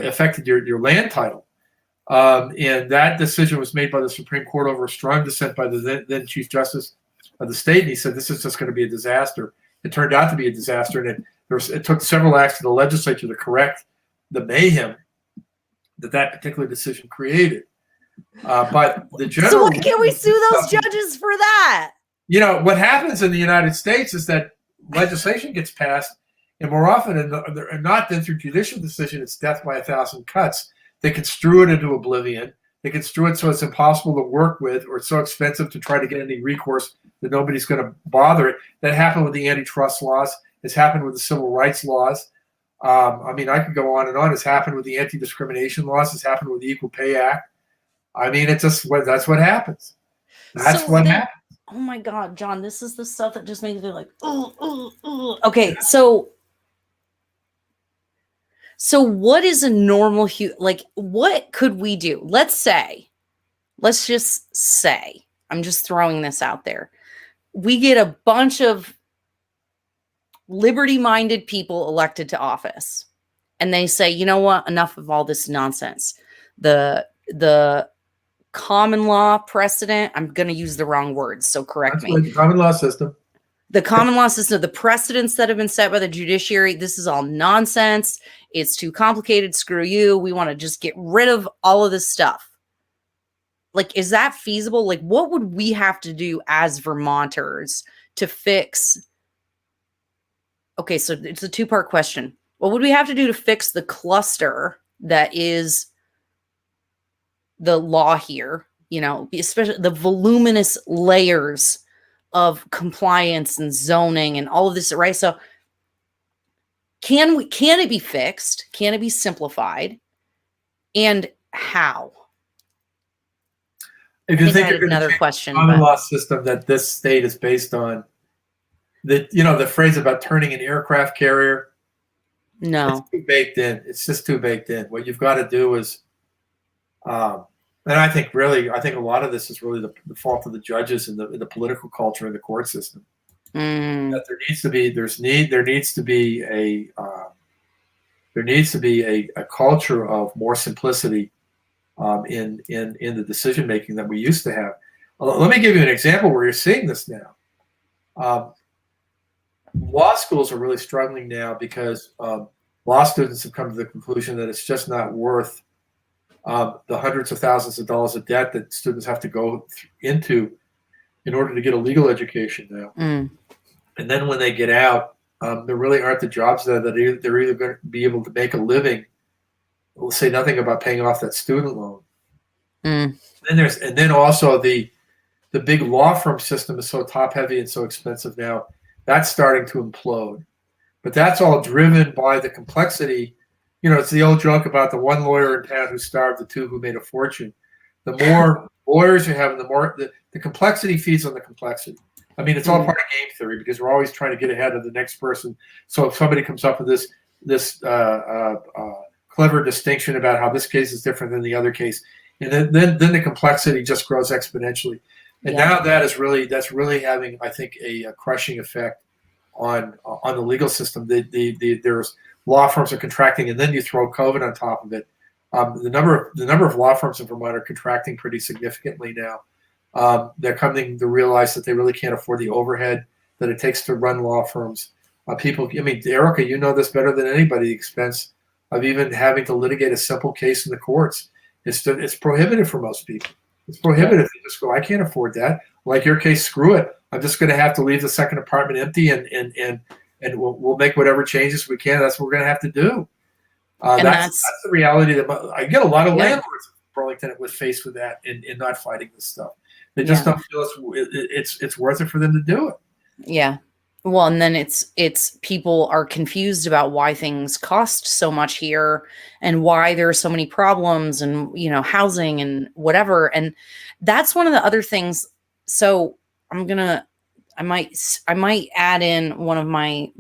Speaker 2: affected your land title. And that decision was made by the Supreme Court over a strong dissent by the then Chief Justice of the state. And he said, this is just going to be a disaster. It turned out to be a disaster. And it took several acts of the legislature to correct the mayhem that particular decision created. But the general.
Speaker 1: So why can't we sue those judges for that?
Speaker 2: You know, what happens in the United States is that legislation gets passed, and more often and not than through judicial decision, it's death by 1,000 cuts. They construe it into oblivion. They construe it so it's impossible to work with, or it's so expensive to try to get any recourse that nobody's going to bother it. That happened with the antitrust laws. It's happened with the civil rights laws. I mean, I could go on and on. It's happened with the anti-discrimination laws. It's happened with the Equal Pay Act. I mean, that's what happens. That's what happens.
Speaker 1: Oh my God, John, this is the stuff that just makes me like, oh. Okay, so what is a normal like, what could we do? Let's just say, I'm just throwing this out there. We get a bunch of liberty-minded people elected to office, and they say, you know what, enough of all this nonsense. The common law precedent, I'm going to use the wrong words, so correct me.
Speaker 2: The common law system.
Speaker 1: The common law system, the precedents that have been set by the judiciary, this is all nonsense. It's too complicated. Screw you. We want to just get rid of all of this stuff. Like, is that feasible? Like, what would we have to do as Vermonters to fix? Okay, so it's a two-part question. What would we have to do to fix the cluster that is the law here? You know, especially the voluminous layers of compliance and zoning and all of this, right? So can it be fixed? Can it be simplified? And how?
Speaker 2: If you think
Speaker 1: another question,
Speaker 2: the common law system that this state is based on, the phrase about turning an aircraft carrier,
Speaker 1: no,
Speaker 2: it's too baked in. It's just too baked in. What you've got to do is, and I think a lot of this is really the fault of the judges and the political culture in the court system. That there needs to be a culture of more simplicity in the decision making that we used to have. Let me give you an example where you're seeing this now. Law schools are really struggling now because law students have come to the conclusion that it's just not worth the hundreds of thousands of dollars of debt that students have to go into in order to get a legal education now. And then when they get out, there really aren't the jobs there that they're either going to be able to make a living. We'll say nothing about paying off that student loan. And then also the big law firm system is so top heavy and so expensive now. That's starting to implode. But that's all driven by the complexity. It's the old joke about the one lawyer in town who starved the two who made a fortune. The more lawyers you have, and the more the complexity feeds on the complexity. I mean, it's all part of game theory because we're always trying to get ahead of the next person. So if somebody comes up with this clever distinction about how this case is different than the other case, and then the complexity just grows exponentially. And now that's really having, I think, a crushing effect on the legal system. There's law firms are contracting, and then you throw COVID on top of it. The number of law firms in Vermont are contracting pretty significantly now. They're coming to realize that they really can't afford the overhead that it takes to run law firms. Erica, you know this better than anybody. The expense of even having to litigate a simple case in the courts, it's prohibitive for most people. It's prohibitive. They just go, I can't afford that. Like your case, screw it. I'm just going to have to leave the second apartment empty, and we'll make whatever changes we can. That's what we're going to have to do. That's the reality that I get a lot of landlords in Burlington that was faced with that in not fighting this stuff. They just don't feel it's worth it for them to do it.
Speaker 1: Yeah. Well, and then it's people are confused about why things cost so much here and why there are so many problems and, housing and whatever. And that's one of the other things. So I might add in one of my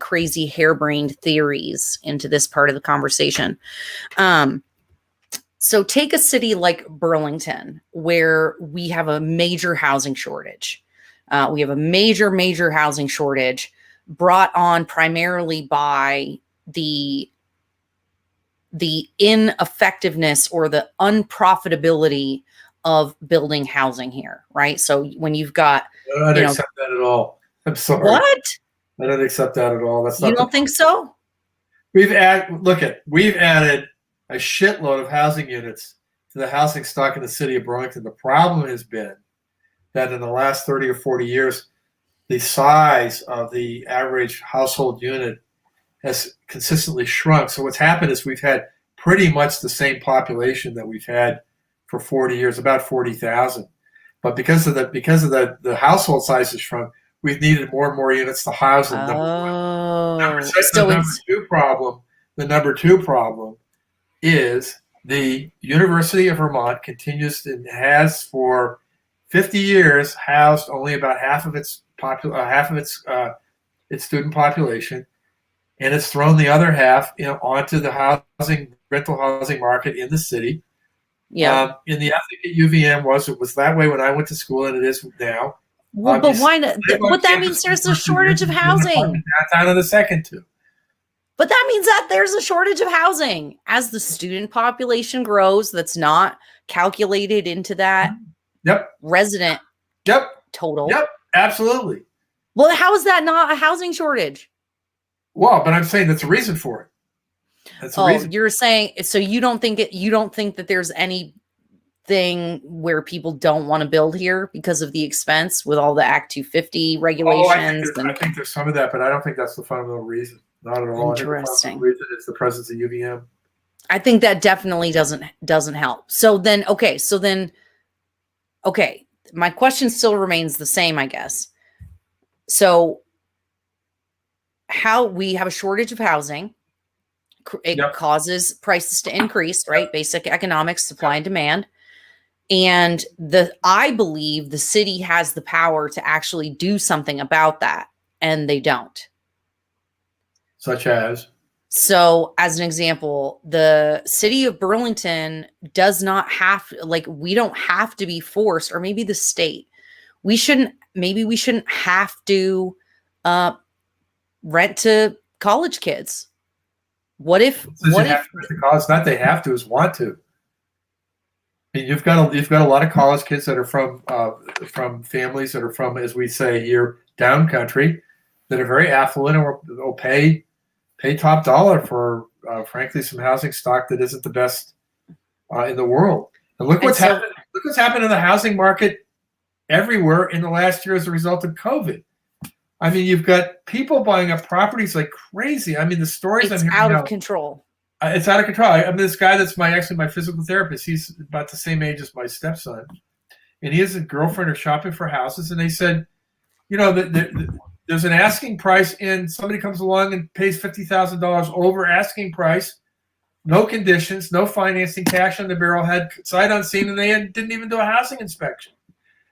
Speaker 1: crazy harebrained theories into this part of the conversation. So take a city like Burlington, where we have a major housing shortage. We have a major housing shortage brought on primarily by the ineffectiveness or the unprofitability of building housing here, right? So when you've got,
Speaker 2: I don't accept that at all. I'm sorry.
Speaker 1: What?
Speaker 2: I don't accept that at all. That's not.
Speaker 1: You don't think so?
Speaker 2: We've added a shitload of housing units to the housing stock in the city of Burlington. The problem has been that in the last 30 or 40 years, the size of the average household unit has consistently shrunk. So what's happened is we've had pretty much the same population that we've had for 40 years, about 40,000. But because of the household size has shrunk, we've needed more and more units to house them. The number two problem is the University of Vermont continues and has for 50 years, housed only about half of its its student population, and it's thrown the other half, onto the rental housing market in the city.
Speaker 1: Yeah.
Speaker 2: And the ethic at UVM it was that way when I went to school, and it is now.
Speaker 1: Well, but why not? But that means there's a shortage of housing.
Speaker 2: Downtown on the second two.
Speaker 1: But that means that there's a shortage of housing as the student population grows. That's not calculated into that.
Speaker 2: Yep.
Speaker 1: Resident.
Speaker 2: Yep.
Speaker 1: Total.
Speaker 2: Yep. Absolutely.
Speaker 1: Well, how is that not a housing shortage?
Speaker 2: Well, but I'm saying that's a reason for it. That's a reason.
Speaker 1: You're saying so you don't think that there's anything where people don't want to build here because of the expense with all the Act 250 regulations?
Speaker 2: I think there's some of that, but I don't think that's the fundamental reason. Not at all.
Speaker 1: Interesting.
Speaker 2: I think the reason is the presence of UVM.
Speaker 1: I think that definitely doesn't help. So then, my question still remains the same, I guess. So how we have a shortage of housing, it causes prices to increase, right? Basic economics, supply and demand. And I believe the city has the power to actually do something about that, and they don't.
Speaker 2: Such as?
Speaker 1: So, as an example, the city of Burlington does not have, we don't have to be forced, or maybe the state. We shouldn't have to rent to college kids. What if
Speaker 2: it's not they have to, is want to. I mean, you've got a lot of college kids that are from families that are from, as we say here, down country, that are very affluent and will pay top dollar for, frankly, some housing stock that isn't the best in the world. And look what's happened. Look what's happened in the housing market everywhere in the last year as a result of COVID. I mean, you've got people buying up properties like crazy. I mean, the stories
Speaker 1: it's out of control.
Speaker 2: It's out of control. I mean, this guy that's my physical therapist. He's about the same age as my stepson, and he has a girlfriend who's shopping for houses. And they said, there's an asking price, and somebody comes along and pays $50,000 over asking price, no conditions, no financing, cash on the barrel, had sight unseen, and they didn't even do a housing inspection.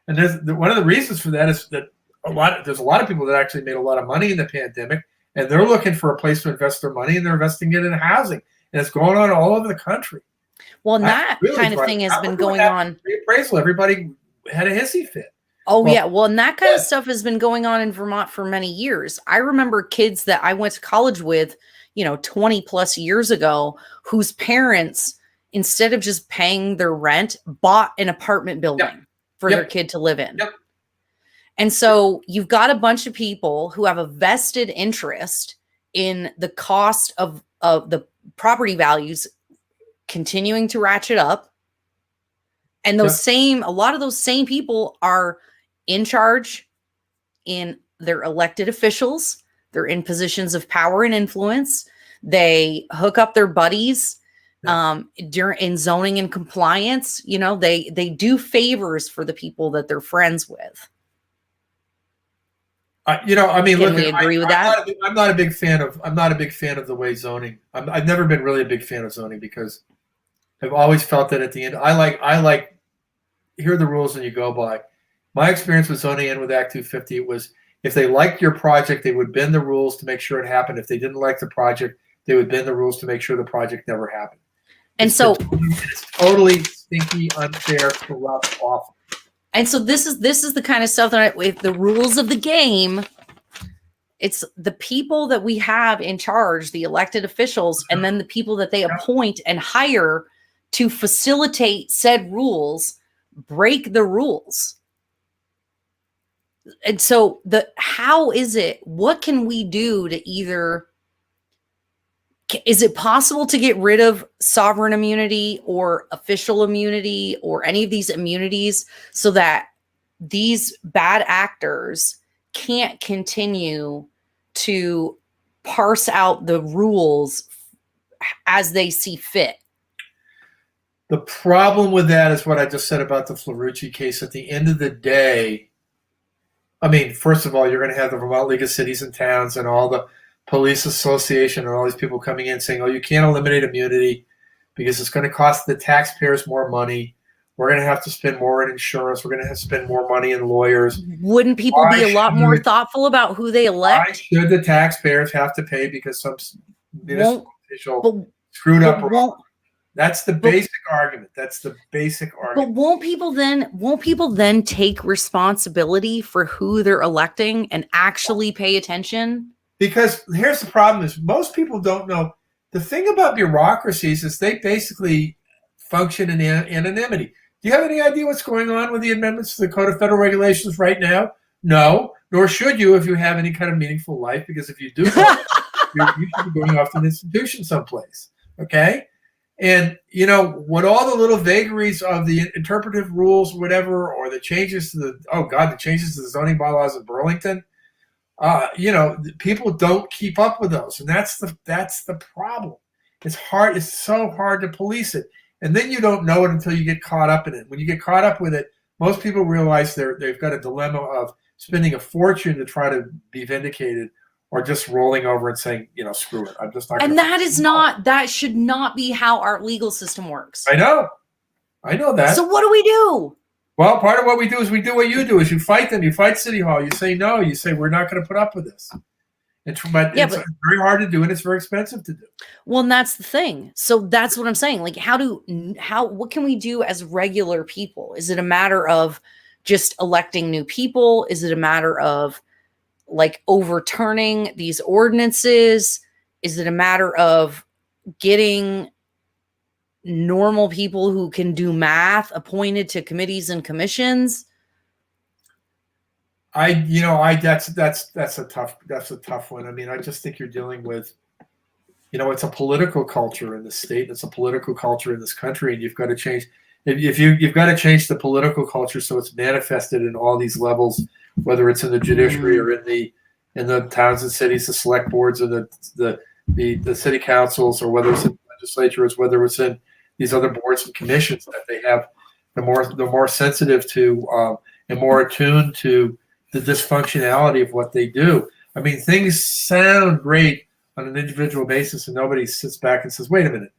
Speaker 2: And one of the reasons for that is that there's a lot of people that actually made a lot of money in the pandemic, and they're looking for a place to invest their money, and they're investing it in housing. And it's going on all over the country.
Speaker 1: Well, and that kind of thing has been going on.
Speaker 2: Appraisal, everybody had a hissy fit.
Speaker 1: Oh, yeah. Well, and that kind of stuff has been going on in Vermont for many years. I remember kids that I went to college with, 20 plus years ago, whose parents, instead of just paying their rent, bought an apartment building for their kid to live in.
Speaker 2: Yep.
Speaker 1: And so you've got a bunch of people who have a vested interest in the cost of the property values continuing to ratchet up. And a lot of those same people are in charge, in their elected officials. They're in positions of power and influence. They hook up their buddies in zoning and compliance. They do favors for the people that they're friends with.
Speaker 2: Can we
Speaker 1: agree with that?
Speaker 2: I'm not a big fan of the way zoning. I've never been really a big fan of zoning because I've always felt that at the end, I like here are the rules and you go by. My experience with zoning and with Act 250 was if they liked your project, they would bend the rules to make sure it happened. If they didn't like the project, they would bend the rules to make sure the project never happened. It's totally stinky, unfair, corrupt, awful.
Speaker 1: And so this is the kind of stuff that if the rules of the game, it's the people that we have in charge, the elected officials, and then the people that they appoint and hire to facilitate said rules, break the rules. And so what can we do to is it possible to get rid of sovereign immunity or official immunity or any of these immunities so that these bad actors can't continue to parse out the rules as they see fit?
Speaker 2: The problem with that is what I just said about the Flarucci case. At the end of the day, I mean, first of all, you're going to have the Vermont League of Cities and Towns and all the police association and all these people coming in saying, oh, you can't eliminate immunity because it's going to cost the taxpayers more money. We're going to have to spend more in insurance. We're going to have to spend more money in lawyers.
Speaker 1: Wouldn't people be a lot more thoughtful about who they elect?
Speaker 2: Why should the taxpayers have to pay because some municipal official screwed up wrong? That's the basic argument. That's the basic argument.
Speaker 1: But won't people then take responsibility for who they're electing and actually pay attention?
Speaker 2: Because here's the problem: is most people don't know. The thing about bureaucracies is they basically function in anonymity. Do you have any idea what's going on with the amendments to the Code of Federal Regulations right now? No, nor should you if you have any kind of meaningful life, because if you do, you should be going off to an institution someplace. Okay? And, you know, what all the little vagaries of the interpretive rules, whatever, or the changes to the changes to the zoning bylaws of Burlington, you know, people don't keep up with those. And that's the problem. It's hard. It's so hard to police it. And then you don't know it until you get caught up in it. When you get caught up with it, most people realize they've got a dilemma of spending a fortune to try to be vindicated, or just rolling over and saying, you know, screw it. I'm just not.
Speaker 1: And that should not be how our legal system works.
Speaker 2: I know that.
Speaker 1: So what do we do?
Speaker 2: Well, part of what we do is we do what you do, is you fight them. You fight City Hall. You say no. You say we're not going to put up with this. It's very hard to do, and it's very expensive to do.
Speaker 1: Well, and that's the thing. So that's what I'm saying. Like, what can we do as regular people? Is it a matter of just electing new people? Is it a matter of like overturning these ordinances? Is it a matter of getting normal people who can do math appointed to committees and commissions?
Speaker 2: That's a tough one. I mean, I just think you're dealing with, you know, it's a political culture in the state. It's a political culture in this country, and you've got to change. You've got to change the political culture so it's manifested in all these levels, whether it's in the judiciary or in the towns and cities, the select boards, or the city councils, or whether it's in the legislatures, whether it's in these other boards and commissions that they have. The more sensitive to and more attuned to the dysfunctionality of what they do. I mean, things sound great on an individual basis, and nobody sits back and says, wait a minute.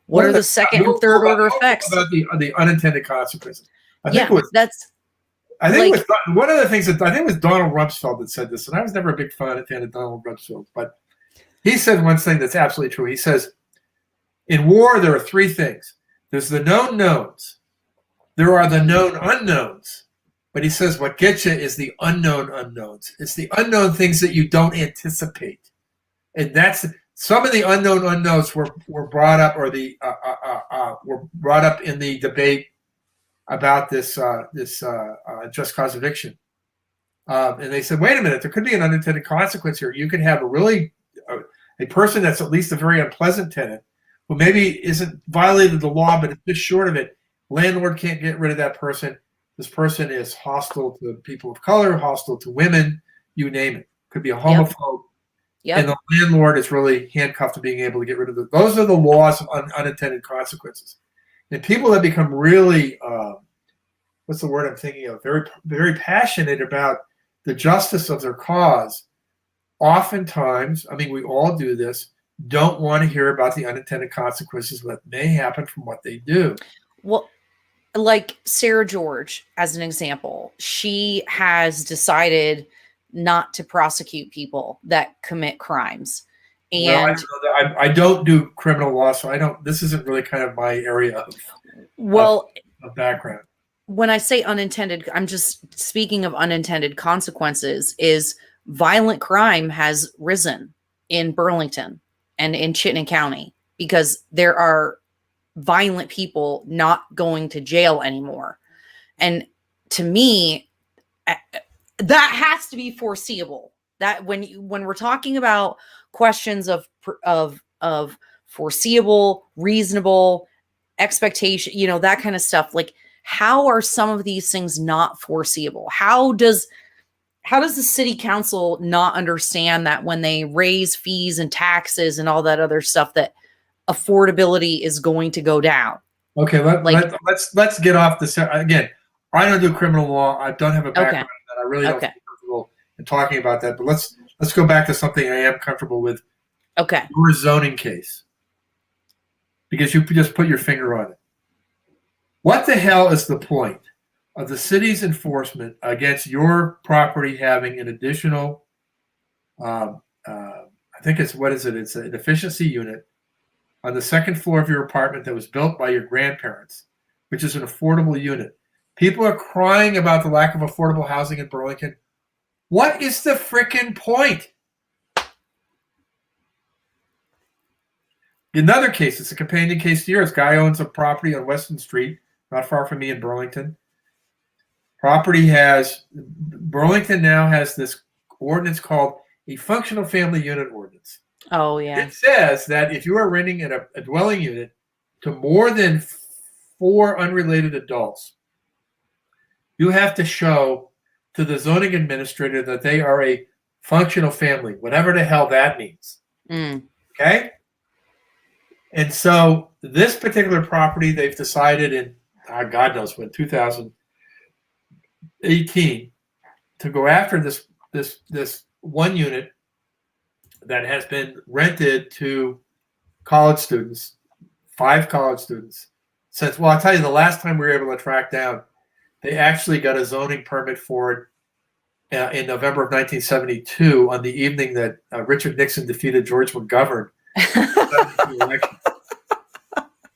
Speaker 1: What are the second and third order effects?
Speaker 2: About the unintended consequences. I think it was one of the things that I think it was Donald Rumsfeld that said this, and I was never a big fan of Donald Rumsfeld, but he said one thing that's absolutely true. He says, in war, there are three things. There's the known knowns. There are the known unknowns. But he says what gets you is the unknown unknowns. It's the unknown things that you don't anticipate. And that's some of the unknown unknowns were brought up, or were brought up in the debate about this just cause eviction. And they said, wait a minute, there could be an unintended consequence here. You could have a person that's at least a very unpleasant tenant who maybe isn't violated the law, but is just short of it. Landlord can't get rid of that person. This person is hostile to people of color, hostile to women, you name it. Could be a homophobe. Yep. And the landlord is really handcuffed to being able to get rid of those are the laws of unintended consequences. And people that become really, what's the word I'm thinking of? Very, very passionate about the justice of their cause. Oftentimes, I mean, we all do this, don't want to hear about the unintended consequences that may happen from what they do.
Speaker 1: Well, like Sarah George, as an example, she has decided not to prosecute people that commit crimes. And
Speaker 2: I don't do criminal law, so this isn't really kind of my area of background.
Speaker 1: When I say unintended, I'm just speaking of unintended consequences. Is violent crime has risen in Burlington and in Chittenden County because there are violent people not going to jail anymore. And to me, that has to be foreseeable. That when we're talking about questions of foreseeable, reasonable expectation, you know, that kind of stuff, like how are some of these things not foreseeable? How does the city council not understand that when they raise fees and taxes and all that other stuff, that affordability is going to go down?
Speaker 2: Okay, let's get off this again. I don't do criminal law. I don't have a background that. I really don't feel comfortable in talking about that. But let's go back to something I am comfortable with.
Speaker 1: Okay.
Speaker 2: Your zoning case, because you just put your finger on it. What the hell is the point of the city's enforcement against your property having an additional, I think it's, what is it? It's an efficiency unit on the second floor of your apartment that was built by your grandparents, which is an affordable unit. People are crying about the lack of affordable housing in Burlington. What is the frickin' point? Another case, it's a companion case to yours. Guy owns a property on Weston Street, not far from me in Burlington. Burlington now has this ordinance called a functional family unit ordinance.
Speaker 1: Oh, yeah.
Speaker 2: It says that if you are renting in a dwelling unit to more than 4 unrelated adults, you have to show to the zoning administrator that they are a functional family, whatever the hell that means. Okay? And so this particular property, they've decided in, God knows when, 2018, to go after this one unit that has been rented to college students, 5 college students. Since, well, I'll tell you, the last time we were able to track down, they actually got a zoning permit for it in November of 1972 on the evening that Richard Nixon defeated George McGovern.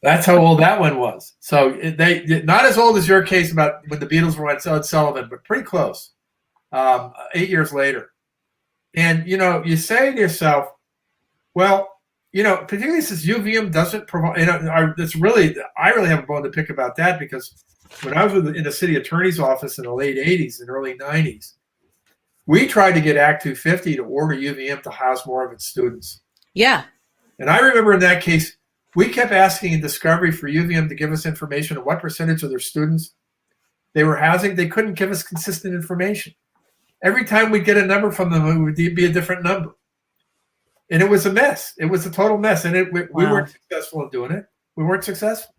Speaker 2: That's how old that one was. So they not as old as your case about when the Beatles were on Sullivan, but pretty close. 8 years later. And, you say to yourself, well, particularly since UVM doesn't provide, I really have a bone to pick about that, because when I was in the city attorney's office in the late 80s and early 90s, we tried to get Act 250 to order UVM to house more of its students.
Speaker 1: Yeah.
Speaker 2: And I remember in that case, we kept asking in discovery for UVM to give us information on what percentage of their students they were housing. They couldn't give us consistent information. Every time we'd get a number from them, it would be a different number. And it was a mess. It was a total mess. And we weren't successful in doing it. We weren't successful.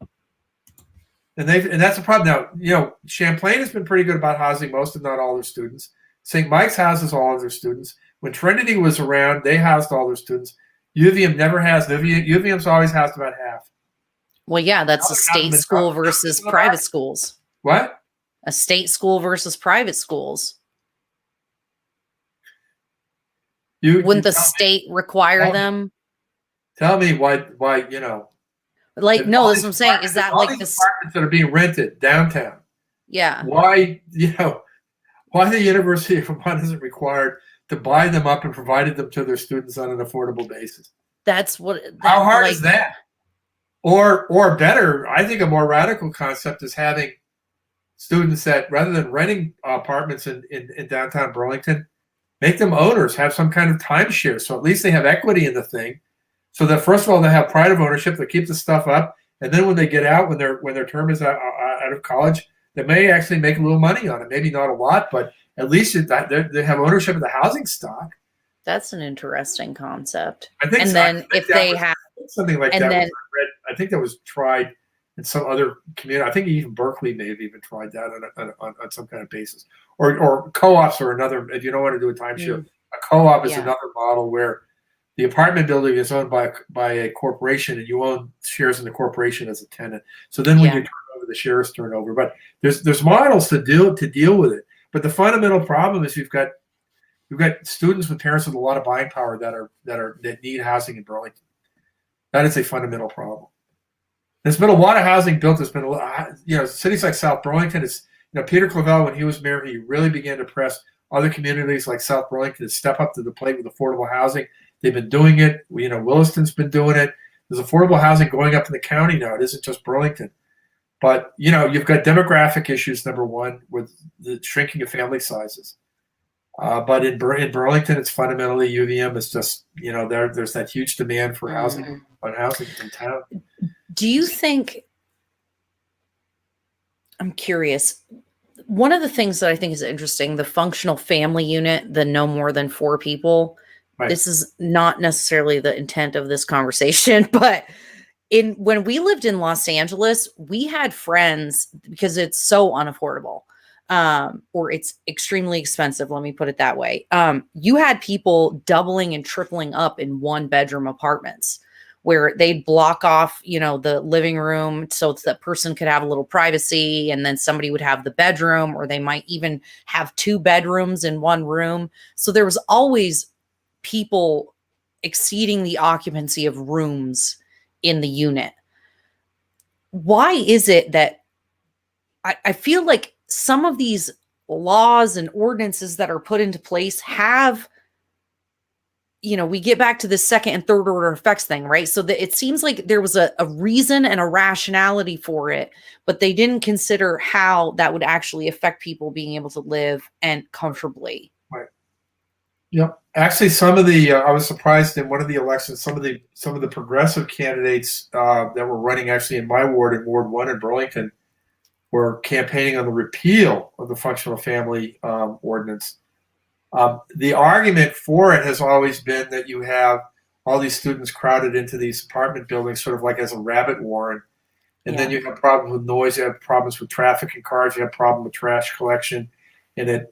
Speaker 2: And that's a problem. Now, Champlain has been pretty good about housing most, if not all, their students. St. Mike's houses all of their students. When Trinity was around, they housed all their students. UVM never has. UVM's always housed about half.
Speaker 1: Well, yeah, that's a state school versus private schools.
Speaker 2: What?
Speaker 1: A state school versus private schools. Wouldn't the state require them?
Speaker 2: Tell me why,
Speaker 1: Like, no, that's what I'm saying. Is that like the
Speaker 2: apartments that are being rented downtown?
Speaker 1: Yeah.
Speaker 2: Why the University of Vermont isn't required to buy them up and provided them to their students on an affordable basis? How hard is that? Or better, I think a more radical concept is having students that, rather than renting apartments in downtown Burlington, make them owners, have some kind of timeshare, so at least they have equity in the thing. So that, first of all, they have pride of ownership, they keep the stuff up, and then when they get out, when their term is out of college, they may actually make a little money on it. Maybe not a lot, but at least they have ownership of the housing stock.
Speaker 1: That's an interesting concept.
Speaker 2: I think.
Speaker 1: And then if they have
Speaker 2: something like that, I think that was tried in some other community. I think even Berkeley may have even tried that on some kind of basis. Or co-ops are another. If you don't want to do a timeshare, a co-op is another model where the apartment building is owned by a corporation, and you own shares in the corporation as a tenant. So then when you turn over, the shares turn over. But there's models to deal with it. But the fundamental problem is you've got students with parents with a lot of buying power that need housing in Burlington. That is a fundamental problem. There's been a lot of housing built. There's been a lot, cities like South Burlington. It's Peter Clavell, when he was mayor, he really began to press other communities like South Burlington to step up to the plate with affordable housing. They've been doing it. Williston's been doing it. There's affordable housing going up in the county now. It isn't just Burlington. But, you've got demographic issues, number one, with the shrinking of family sizes. But in Burlington, it's fundamentally UVM is just, there's that huge demand for housing in town.
Speaker 1: Do you think, I'm curious, one of the things that I think is interesting, the functional family unit, the no more than 4 people, right. This is not necessarily the intent of this conversation, but when we lived in Los Angeles, we had friends, because it's so unaffordable, or it's extremely expensive. Let me put it that way. You had people doubling and tripling up in 1-bedroom apartments, where they'd block off, the living room so that person could have a little privacy, and then somebody would have the bedroom, or they might even have 2 bedrooms in one room. So there was always people exceeding the occupancy of rooms in the unit. Why is it that I feel like some of these laws and ordinances that are put into place have, we get back to the second and third order effects thing, right? So that it seems like there was a reason and a rationality for it, but they didn't consider how that would actually affect people being able to live and comfortably.
Speaker 2: Right. Yep. Actually, some of the I was surprised in one of the elections, some of the progressive candidates that were running actually in my ward, in Ward 1 in Burlington, were campaigning on the repeal of the functional family ordinance. The argument for it has always been that you have all these students crowded into these apartment buildings, sort of like as a rabbit warren. And then you have problems with noise, you have problems with traffic and cars, you have problems with trash collection, and it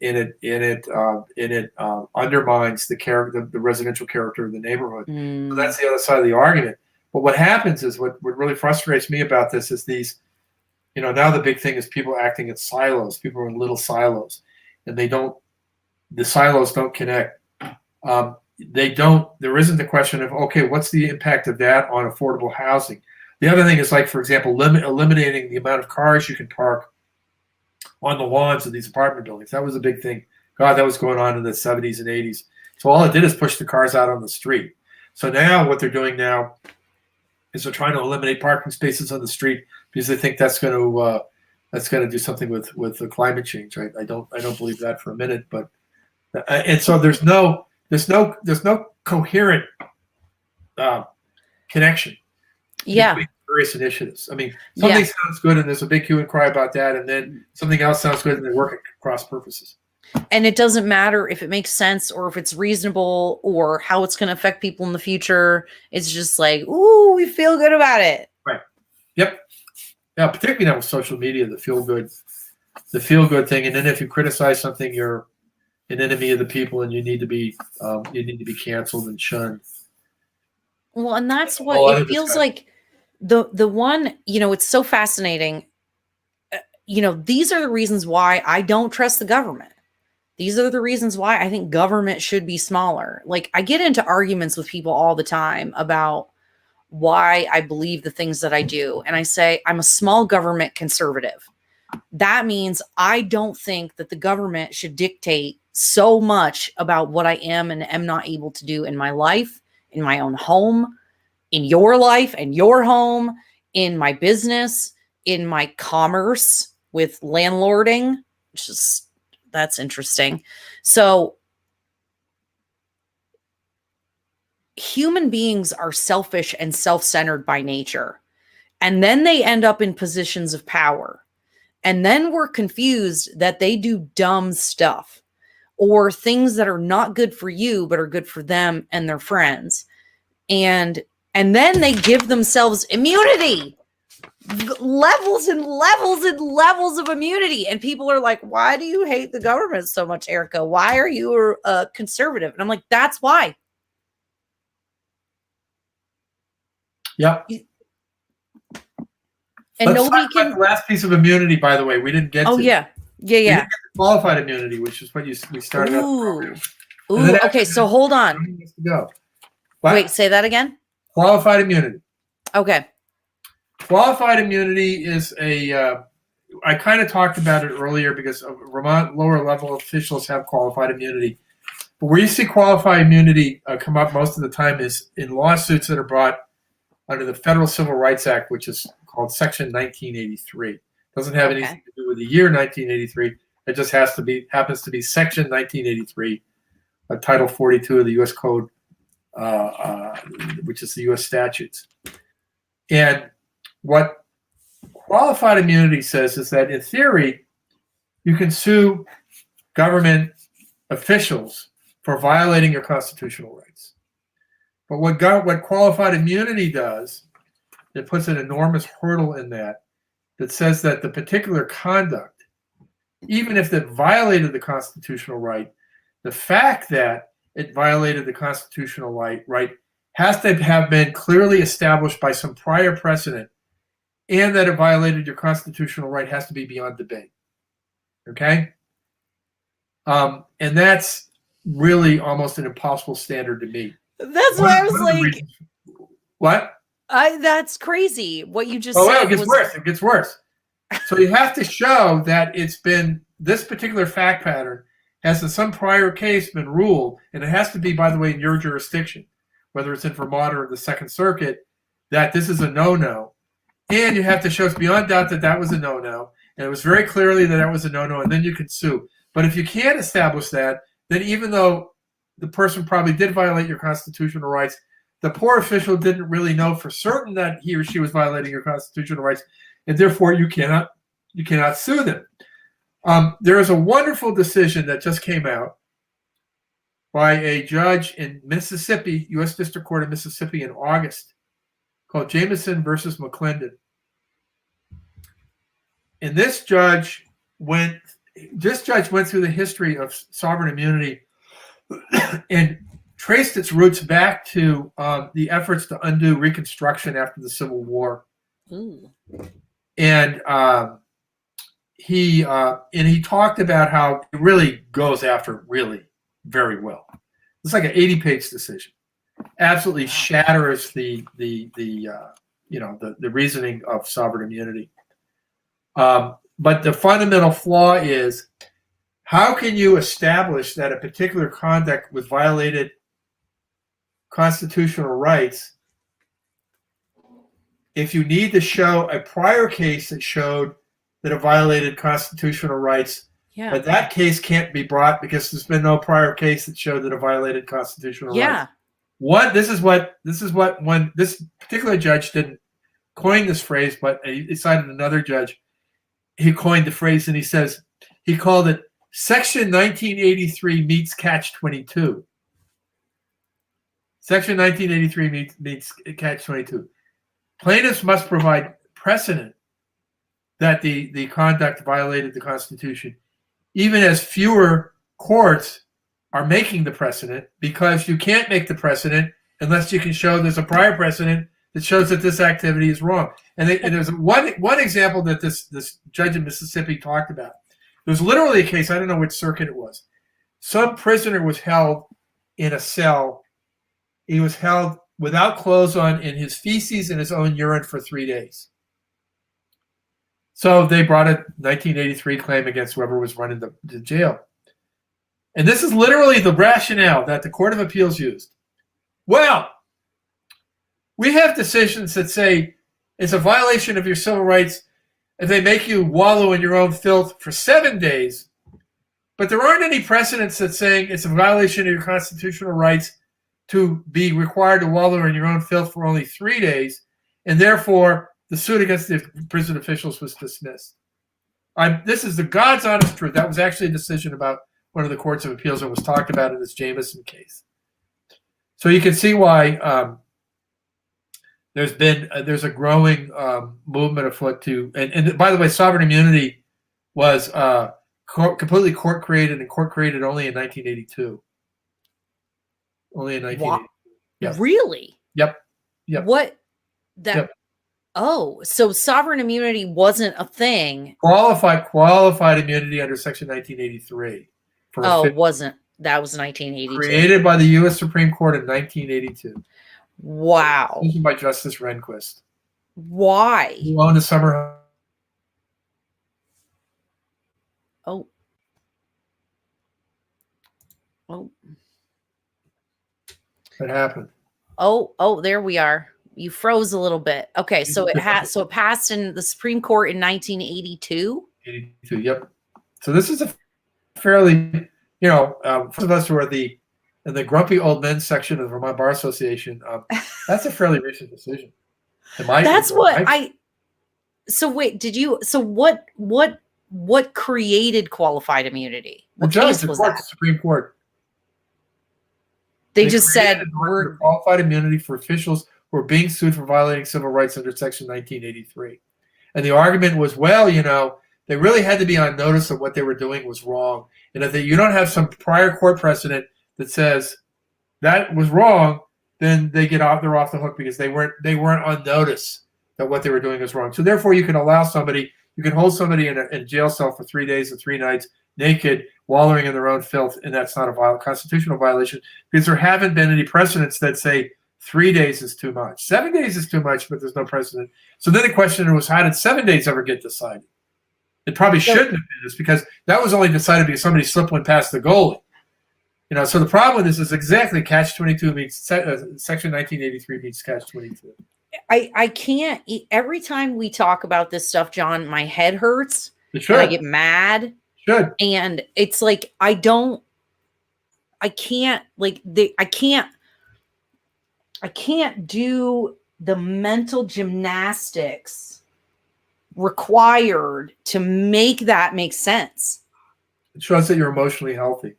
Speaker 2: undermines the residential character of the neighborhood. So that's the other side of the argument. But what happens is, what really frustrates me about this is these, now the big thing is people acting in silos. People are in little silos, and the silos don't connect. There isn't the question of, okay, what's the impact of that on affordable housing? The other thing is, like, for example, eliminating the amount of cars you can park on the lawns of these apartment buildings. That was a big thing. God, that was going on in the 70s and 80s. So all it did is push the cars out on the street. So now what they're doing now is they're trying to eliminate parking spaces on the street because they think that's going to do something with the climate change. Right? I don't believe that for a minute. But and so there's no coherent connection.
Speaker 1: Yeah.
Speaker 2: Various initiatives. I mean, something sounds good, and there's a big hue and cry about that, and then something else sounds good, and they work at cross purposes.
Speaker 1: And it doesn't matter if it makes sense or if it's reasonable or how it's going to affect people in the future. It's just like, ooh, we feel good about it.
Speaker 2: Right. Yep. Yeah, particularly now with social media, the feel good thing, and then if you criticize something, you're an enemy of the people, and you need to be canceled and shunned.
Speaker 1: Well, and that's what it feels like. The one, it's so fascinating. These are the reasons why I don't trust the government. These are the reasons why I think government should be smaller. Like, I get into arguments with people all the time about why I believe the things that I do. And I say, I'm a small government conservative. That means I don't think that the government should dictate so much about what I am and am not able to do in my life, in my own home, in your life and your home, in my business, in my commerce with landlording. That's interesting. So human beings are selfish and self-centered by nature. And then they end up in positions of power. And then we're confused that they do dumb stuff or things that are not good for you, but are good for them and their friends. And then they give themselves immunity, levels and levels and levels of immunity. And people are like, why do you hate the government so much, Erica? Why are you a conservative? And I'm like, that's why.
Speaker 2: Yeah.
Speaker 1: And nobody can.
Speaker 2: The last piece of immunity, by the way, we didn't get to.
Speaker 1: Oh, yeah. Yeah, yeah.
Speaker 2: Qualified immunity, which is what we started out.
Speaker 1: Ooh, okay, so hold on.
Speaker 2: Go.
Speaker 1: Wait, say that again?
Speaker 2: Qualified immunity.
Speaker 1: Okay.
Speaker 2: Qualified immunity is I kind of talked about it earlier because Vermont lower level officials have qualified immunity. But where you see qualified immunity come up most of the time is in lawsuits that are brought under the Federal Civil Rights Act, which is called Section 1983. It doesn't have anything to do with the year 1983. It just happens to be Section 1983, Title 42 of the U.S. Code, which is the U.S. statutes. And what qualified immunity says is that, in theory, you can sue government officials for violating your constitutional rights. But what qualified immunity does, it puts an enormous hurdle in that says that the particular conduct, even if it violated the constitutional right, the fact that it violated the constitutional right has to have been clearly established by some prior precedent, and that it violated your constitutional right has to be beyond debate. Okay? And that's really almost an impossible standard to meet.
Speaker 1: That's why I was like,
Speaker 2: what?
Speaker 1: That's crazy. What you just
Speaker 2: said.
Speaker 1: Well,
Speaker 2: it gets worse. It gets worse. So you have to show that it's been, this particular fact pattern has in some prior case been ruled, and it has to be, by the way, in your jurisdiction, whether it's in Vermont or the Second Circuit, that this is a no-no. And you have to show it's beyond doubt that that was a no-no, and it was very clearly that that was a no-no, and then you can sue. But if you can't establish that, then even though the person probably did violate your constitutional rights, the poor official didn't really know for certain that he or she was violating your constitutional rights, and therefore you cannot sue them. There is a wonderful decision that just came out by a judge in Mississippi, U.S. District Court of Mississippi, in August, called Jamison versus McClendon. And this judge went through the history of sovereign immunity and traced its roots back to the efforts to undo Reconstruction after the Civil War.
Speaker 1: Ooh.
Speaker 2: And he talked about how it really goes after it really very well. It's like an 80-page decision. Absolutely shatters the reasoning of sovereign immunity. But the fundamental flaw is, how can you establish that a particular conduct was violated constitutional rights if you need to show a prior case that showed that it violated constitutional rights? Yeah. But that case can't be brought because there's been no prior case that showed that it violated constitutional rights. This is what when this particular judge didn't coin this phrase, but he cited another judge. He coined the phrase, and he called it Section 1983 meets Catch 22. Section 1983 meets Catch 22. Plaintiffs must provide precedent that the conduct violated the Constitution, even as fewer courts are making the precedent, because you can't make the precedent unless you can show there's a prior precedent that shows that this activity is wrong. And there's one example that this judge in Mississippi talked about. There was literally a case, I don't know which circuit it was. Some prisoner was held in a cell. He was held without clothes on, in his feces and his own urine for 3 days. So they brought a 1983 claim against whoever was running the jail. And this is literally the rationale that the Court of Appeals used. Well, we have decisions that say it's a violation of your civil rights if they make you wallow in your own filth for 7 days, but there aren't any precedents that saying it's a violation of your constitutional rights to be required to wallow in your own filth for only 3 days, and therefore the suit against the prison officials was dismissed. This is the God's honest truth. That was actually a decision about one of the courts of appeals that was talked about in this Jamison case. So you can see why there's a growing movement afoot to, and by the way, sovereign immunity was completely court created, and court created only in 1982. Only in 1982. Yep.
Speaker 1: Really?
Speaker 2: Yep.
Speaker 1: What?
Speaker 2: Yep.
Speaker 1: Oh, so sovereign immunity wasn't a thing.
Speaker 2: Qualified immunity under Section 1983.
Speaker 1: It wasn't. That was 1982.
Speaker 2: Created by the U.S. Supreme Court in 1982.
Speaker 1: Wow.
Speaker 2: Decision by Justice Rehnquist.
Speaker 1: Why?
Speaker 2: Who owned a summer.
Speaker 1: Oh.
Speaker 2: What happened?
Speaker 1: Oh, there we are. You froze a little bit. Okay, so it passed in the Supreme Court in 1982.
Speaker 2: 82. Yep. So this is a fairly, for those of us who are in the grumpy old men section of the Vermont Bar Association, that's a fairly recent decision.
Speaker 1: So wait, what created qualified immunity?
Speaker 2: The Supreme Court.
Speaker 1: They just said
Speaker 2: we're qualified immunity for officials who are being sued for violating civil rights under Section 1983. And the argument was, they really had to be on notice that what they were doing was wrong. And if you don't have some prior court precedent that says that was wrong, then they're off the hook because they weren't on notice that what they were doing was wrong. So therefore, you can hold somebody in a jail cell for 3 days and 3 nights naked, wallowing in their own filth, and that's not a constitutional violation because there haven't been any precedents that say 3 days is too much. 7 days is too much, but there's no precedent. So then the question was, how did 7 days ever get decided? It probably shouldn't have been this because that was only decided because somebody slipped one past the goalie. So the problem with this is exactly Catch-22 meets Section 1983 meets Catch-22.
Speaker 1: I can't. Every time we talk about this stuff, John, my head hurts.
Speaker 2: It should.
Speaker 1: And I get mad.
Speaker 2: Should.
Speaker 1: And it's like I can't do the mental gymnastics required to make that make sense.
Speaker 2: It shows that you're emotionally healthy.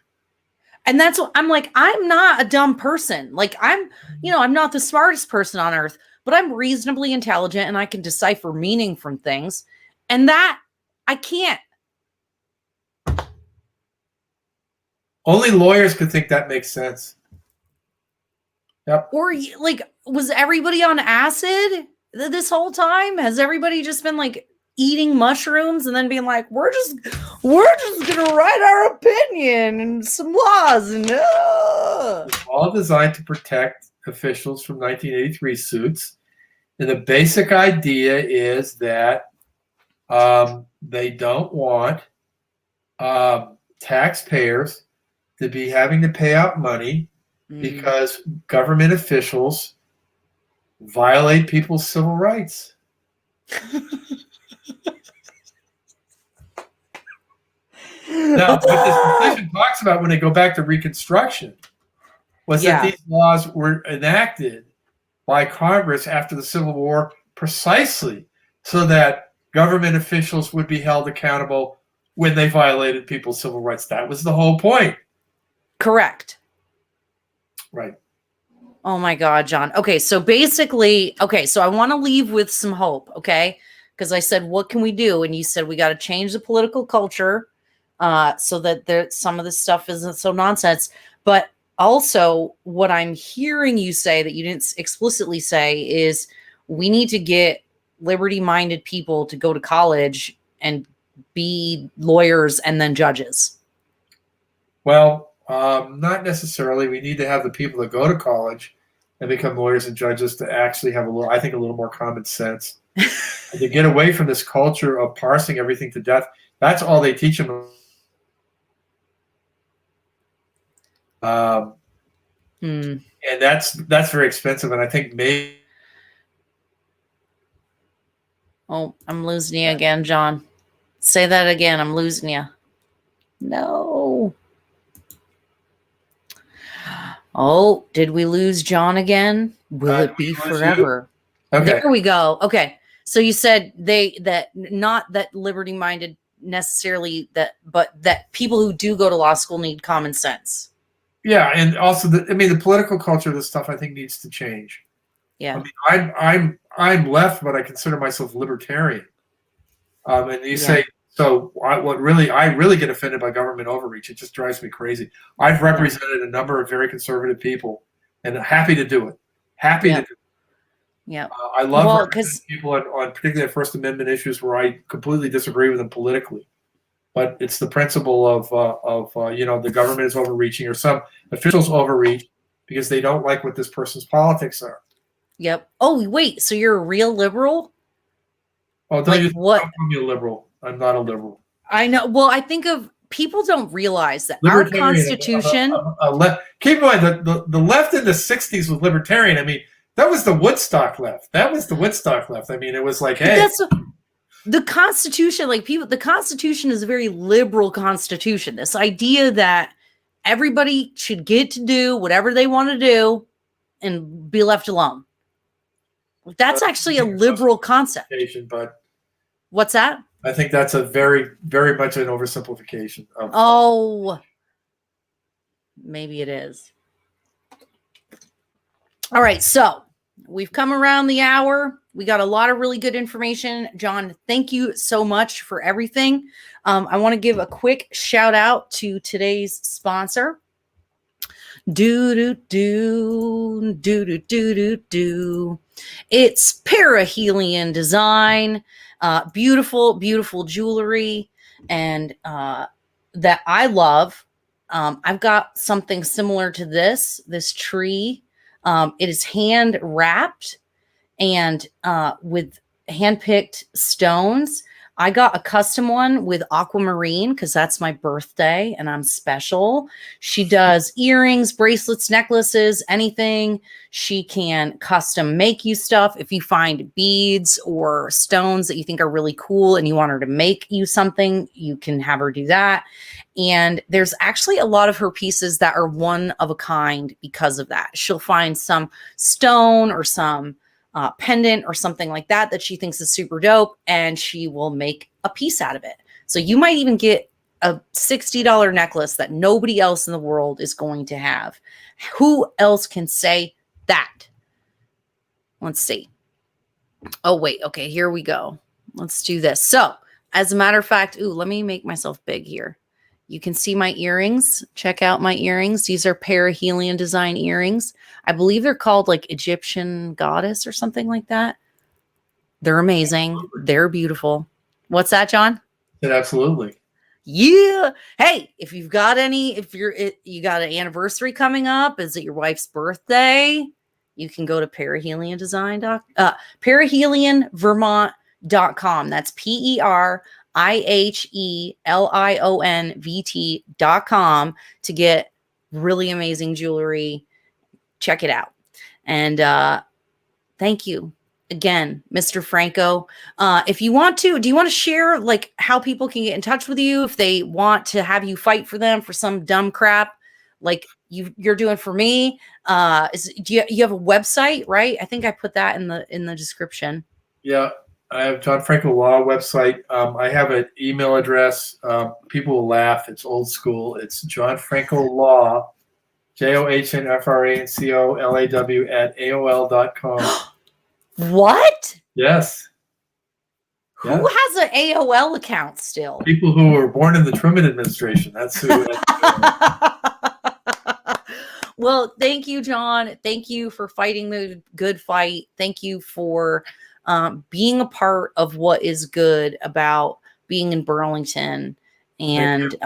Speaker 1: And that's what I'm like. I'm not a dumb person. Like I'm not the smartest person on earth, but I'm reasonably intelligent and I can decipher meaning from things. And that I can't.
Speaker 2: Only lawyers could think that makes sense. Yep.
Speaker 1: Or like, was everybody on acid this whole time? Has everybody just been like eating mushrooms and then being like, we're just gonna write our opinion and some laws and
Speaker 2: It's all designed to protect officials from 1983 suits. And the basic idea is that they don't want taxpayers to be having to pay out money because government officials violate people's civil rights. Now, what this decision talks about when they go back to Reconstruction was that these laws were enacted by Congress after the Civil War precisely so that government officials would be held accountable when they violated people's civil rights. That was the whole point.
Speaker 1: Correct.
Speaker 2: Right.
Speaker 1: Oh my God, John. Okay, so basically, so I want to leave with some hope, okay? Because I said, what can we do? And you said we got to change the political culture so that some of this stuff isn't so nonsense. But also, what I'm hearing you say that you didn't explicitly say is we need to get liberty-minded people to go to college and be lawyers and then judges.
Speaker 2: Well, not necessarily. We need to have the people that go to college and become lawyers and judges to actually have a little more common sense. And to get away from this culture of parsing everything to death. That's all they teach them. And that's very expensive. And I think maybe.
Speaker 1: Oh, I'm losing you again, John. Say that again. I'm losing you. No. Oh, did we lose John again? Will it be forever?
Speaker 2: Okay.
Speaker 1: There we go. Okay. So you said not that liberty-minded necessarily but that people who do go to law school need common sense.
Speaker 2: Yeah, and also the political culture of this stuff I think needs to change.
Speaker 1: Yeah.
Speaker 2: I mean, I'm left, but I consider myself libertarian. And you say, so I really get offended by government overreach. It just drives me crazy. I've represented a number of very conservative people, and I'm happy to do it. Happy to do it.
Speaker 1: Yeah.
Speaker 2: I love representing people on particularly First Amendment issues where I completely disagree with them politically. But it's the principle of the government is overreaching or some officials overreach because they don't like what this person's politics are.
Speaker 1: Yep. Oh, wait. So you're a real liberal?
Speaker 2: Oh, don't call me a liberal. I'm not a liberal.
Speaker 1: I know. Well, I think people don't realize that our Constitution.
Speaker 2: Keep in mind the left in the 60s was libertarian. I mean, that was the Woodstock left. I mean, it was like, hey.
Speaker 1: The Constitution, the Constitution is a very liberal Constitution. This idea that everybody should get to do whatever they want to do and be left alone. That's actually a liberal concept.
Speaker 2: But
Speaker 1: what's that?
Speaker 2: I think that's a very, very much an oversimplification.
Speaker 1: Maybe it is. All right, so we've come around the hour. We got a lot of really good information. John, thank you so much for everything. I want to give a quick shout out to today's sponsor, Do do do do do do do do. It's perihelion design, beautiful, beautiful jewelry, and that I love. I've got something similar to this tree. It is hand wrapped and with hand-picked stones. I got a custom one with aquamarine because that's my birthday and I'm special. She does earrings, bracelets, necklaces, anything. She can custom make you stuff. If you find beads or stones that you think are really cool and you want her to make you something, you can have her do that. And there's actually a lot of her pieces that are one of a kind because of that. She'll find some stone or some pendant or something like that that she thinks is super dope, and she will make a piece out of it. So you might even get a $60 necklace that nobody else in the world is going to have. Who else can say that? Let's see. Oh, wait. Okay, here we go. Let's do this. So, as a matter of fact, let me make myself big here. You can see my earrings. Check out my earrings. These are perihelion design earrings. I believe they're called like Egyptian goddess or something like that. They're amazing. They're beautiful. What's that, John?
Speaker 2: Absolutely.
Speaker 1: Yeah. Hey, if you've got you got an anniversary coming up, is it your wife's birthday? You can go to perihelion.vermont.com. That's perihelion.com to get really amazing jewelry. Check it out. And thank you again, Mr. Franco. If you want to, do you want to share like how people can get in touch with you if they want to have you fight for them for some dumb crap like you're doing for me? Do you have a website, right? I think I put that in the description.
Speaker 2: Yeah, I have John Franco Law website. I have an email address. People will laugh. It's old school. It's John Franco Law, JohnFrancoLaw @AOL.com.
Speaker 1: What?
Speaker 2: Yes.
Speaker 1: Who has an AOL account still?
Speaker 2: People who were born in the Truman administration. That's who.
Speaker 1: Well, thank you, John. Thank you for fighting the good fight. Thank you for being a part of what is good about being in Burlington and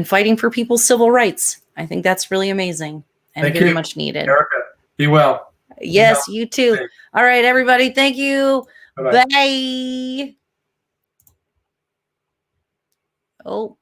Speaker 1: fighting for people's civil rights. I think that's really amazing and very much needed.
Speaker 2: Erica, be well.
Speaker 1: Yes, you too. Okay. All right, everybody. Thank you. Bye. Bye. Oh.